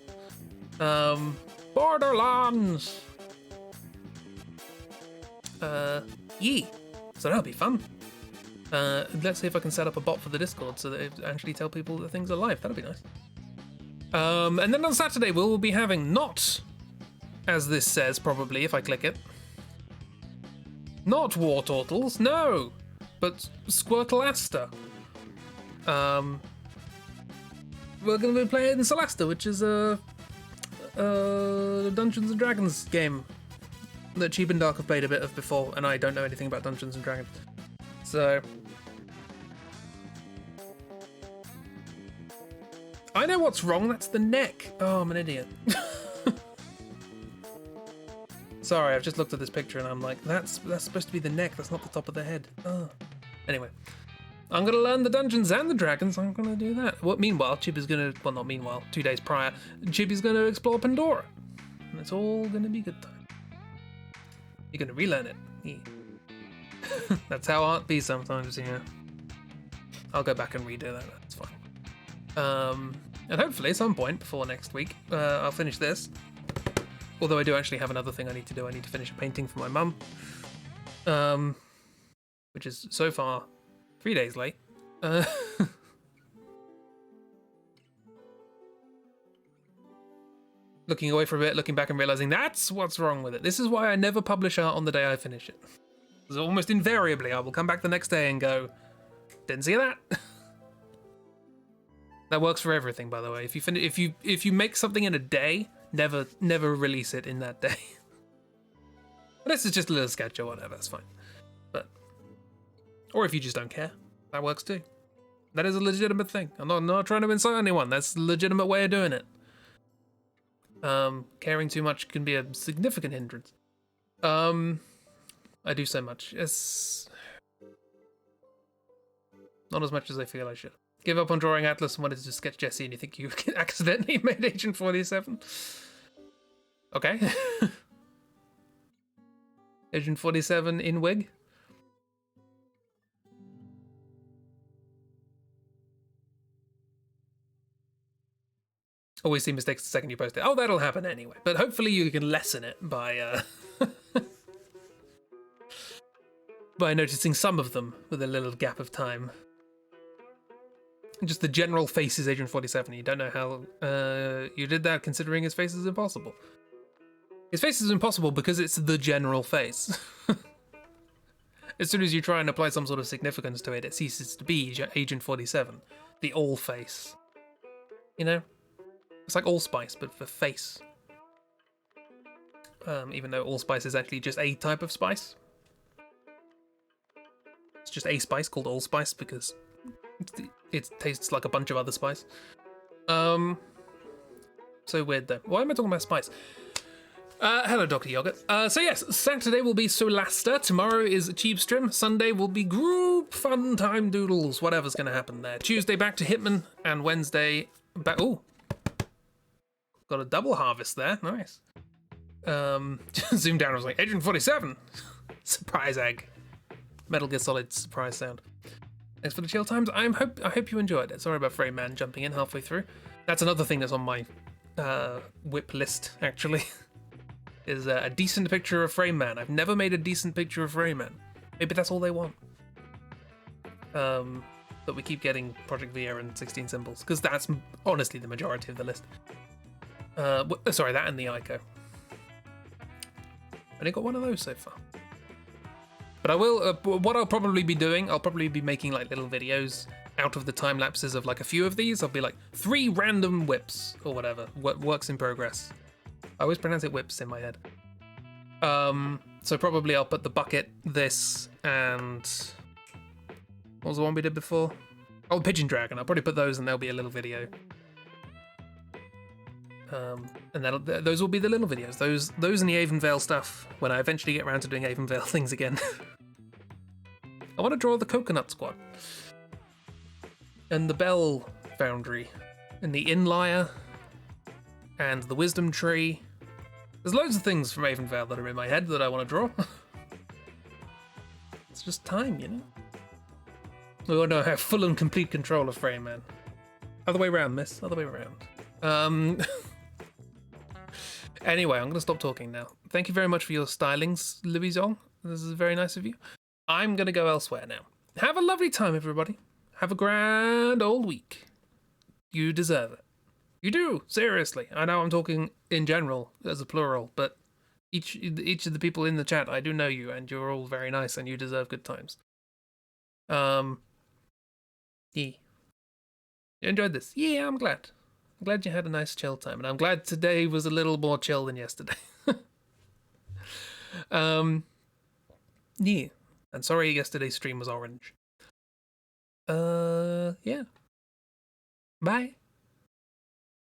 Borderlands! Yee. So that'll be fun. Let's see if I can set up a bot for the Discord so that it actually tell people that things are live. That'll be nice. And then on Saturday we'll be having not, as this says probably if I click it, not War Turtles, no, but Squirtleaster. We're going to be playing Celesta, which is a Dungeons and Dragons game that Cheap and Dark have played a bit of before, and I don't know anything about Dungeons and Dragons. So I know what's wrong, that's the neck. Oh, I'm an idiot. Sorry, I've just looked at this picture and I'm like, that's supposed to be the neck, that's not the top of the head. Oh. Anyway. I'm gonna learn the dungeons and the dragons. I'm gonna do that. Well, meanwhile, Chib is gonna, well, not meanwhile, 2 days prior, Chib is gonna explore Pandora. And it's all gonna be good time. You're gonna relearn it. Yeah. That's how art be sometimes, yeah. I'll go back and redo that, that's fine. And hopefully at some point before next week, I'll finish this. Although I do actually have another thing I need to do. I need to finish a painting for my mum. Which is so far 3 days late. Looking away for a bit, looking back and realizing that's what's wrong with it. This is why I never publish art on the day I finish it. Because almost invariably I will come back the next day and go, didn't see that. That works for everything, by the way. If you make something in a day, never release it in that day. This is just a little sketch or whatever, that's fine. But or if you just don't care, that works too. That is a legitimate thing. I'm not trying to insult anyone. That's a legitimate way of doing it. Caring too much can be a significant hindrance. I do so much. It's not as much as I feel I should. Give up on drawing Atlas and wanted to sketch Jesse, and you think you accidentally made Agent 47? Okay. Agent 47 in wig? Always see mistakes the second you post it. Oh, that'll happen anyway. But hopefully you can lessen it by by noticing some of them with a little gap of time. Just the general face is Agent 47. You don't know how you did that, considering his face is impossible. His face is impossible because it's the general face. As soon as you try and apply some sort of significance to it, it ceases to be Agent 47, the all face. You know? It's like allspice, but for face. Even though allspice is actually just a type of spice. It's just a spice called allspice because it tastes like a bunch of other spice. So weird though. Why am I talking about spice? Hello, Dr. Yogurt. So yes, Saturday will be Solasta. Tomorrow is Cheapstrim. Sunday will be group fun time doodles. Whatever's going to happen there. Tuesday back to Hitman, and Wednesday back. Ooh, got a double harvest there. Nice. Zoomed down. I was like, Agent 47. Surprise egg. Metal Gear Solid surprise sound. Thanks for the chill times. I hope you enjoyed it. Sorry about Frame Man jumping in halfway through. That's another thing that's on my whip list, actually. Is a decent picture of Frame Man. I've never made a decent picture of Frame Man. Maybe that's all they want. But we keep getting Project Via and 16 Symbols, because that's honestly the majority of the list. Sorry, that and the Ico. Only got one of those so far. But I will, what I'll probably be doing, I'll probably be making like little videos out of the time lapses of like a few of these. I'll be like 3 random whips or whatever, works in progress. I always pronounce it whips in my head. So probably I'll put the bucket, this, and what was the one we did before? Oh, Pigeon Dragon. I'll probably put those and there'll be a little video. And those will be the little videos. Those and the Avonvale stuff when I eventually get around to doing Avonvale things again. I want to draw the Coconut Squad. And the Bell Foundry. And the Inlier. And the Wisdom Tree. There's loads of things from Avonvale that are in my head that I want to draw. It's just time, you know? We want to have full and complete control of Frame Man. Other way around, miss. Other way around. Anyway, I'm going to stop talking now. Thank you very much for your stylings, Louison. This is very nice of you. I'm going to go elsewhere now. Have a lovely time, everybody. Have a grand old week. You deserve it. You do, seriously. I know I'm talking in general as a plural, but each of the people in the chat, I do know you, and you're all very nice, and you deserve good times. Yeah. You enjoyed this? Yeah, I'm glad. I'm glad you had a nice chill time, and I'm glad today was a little more chill than yesterday. Yeah. And sorry yesterday's stream was orange. Yeah. Bye.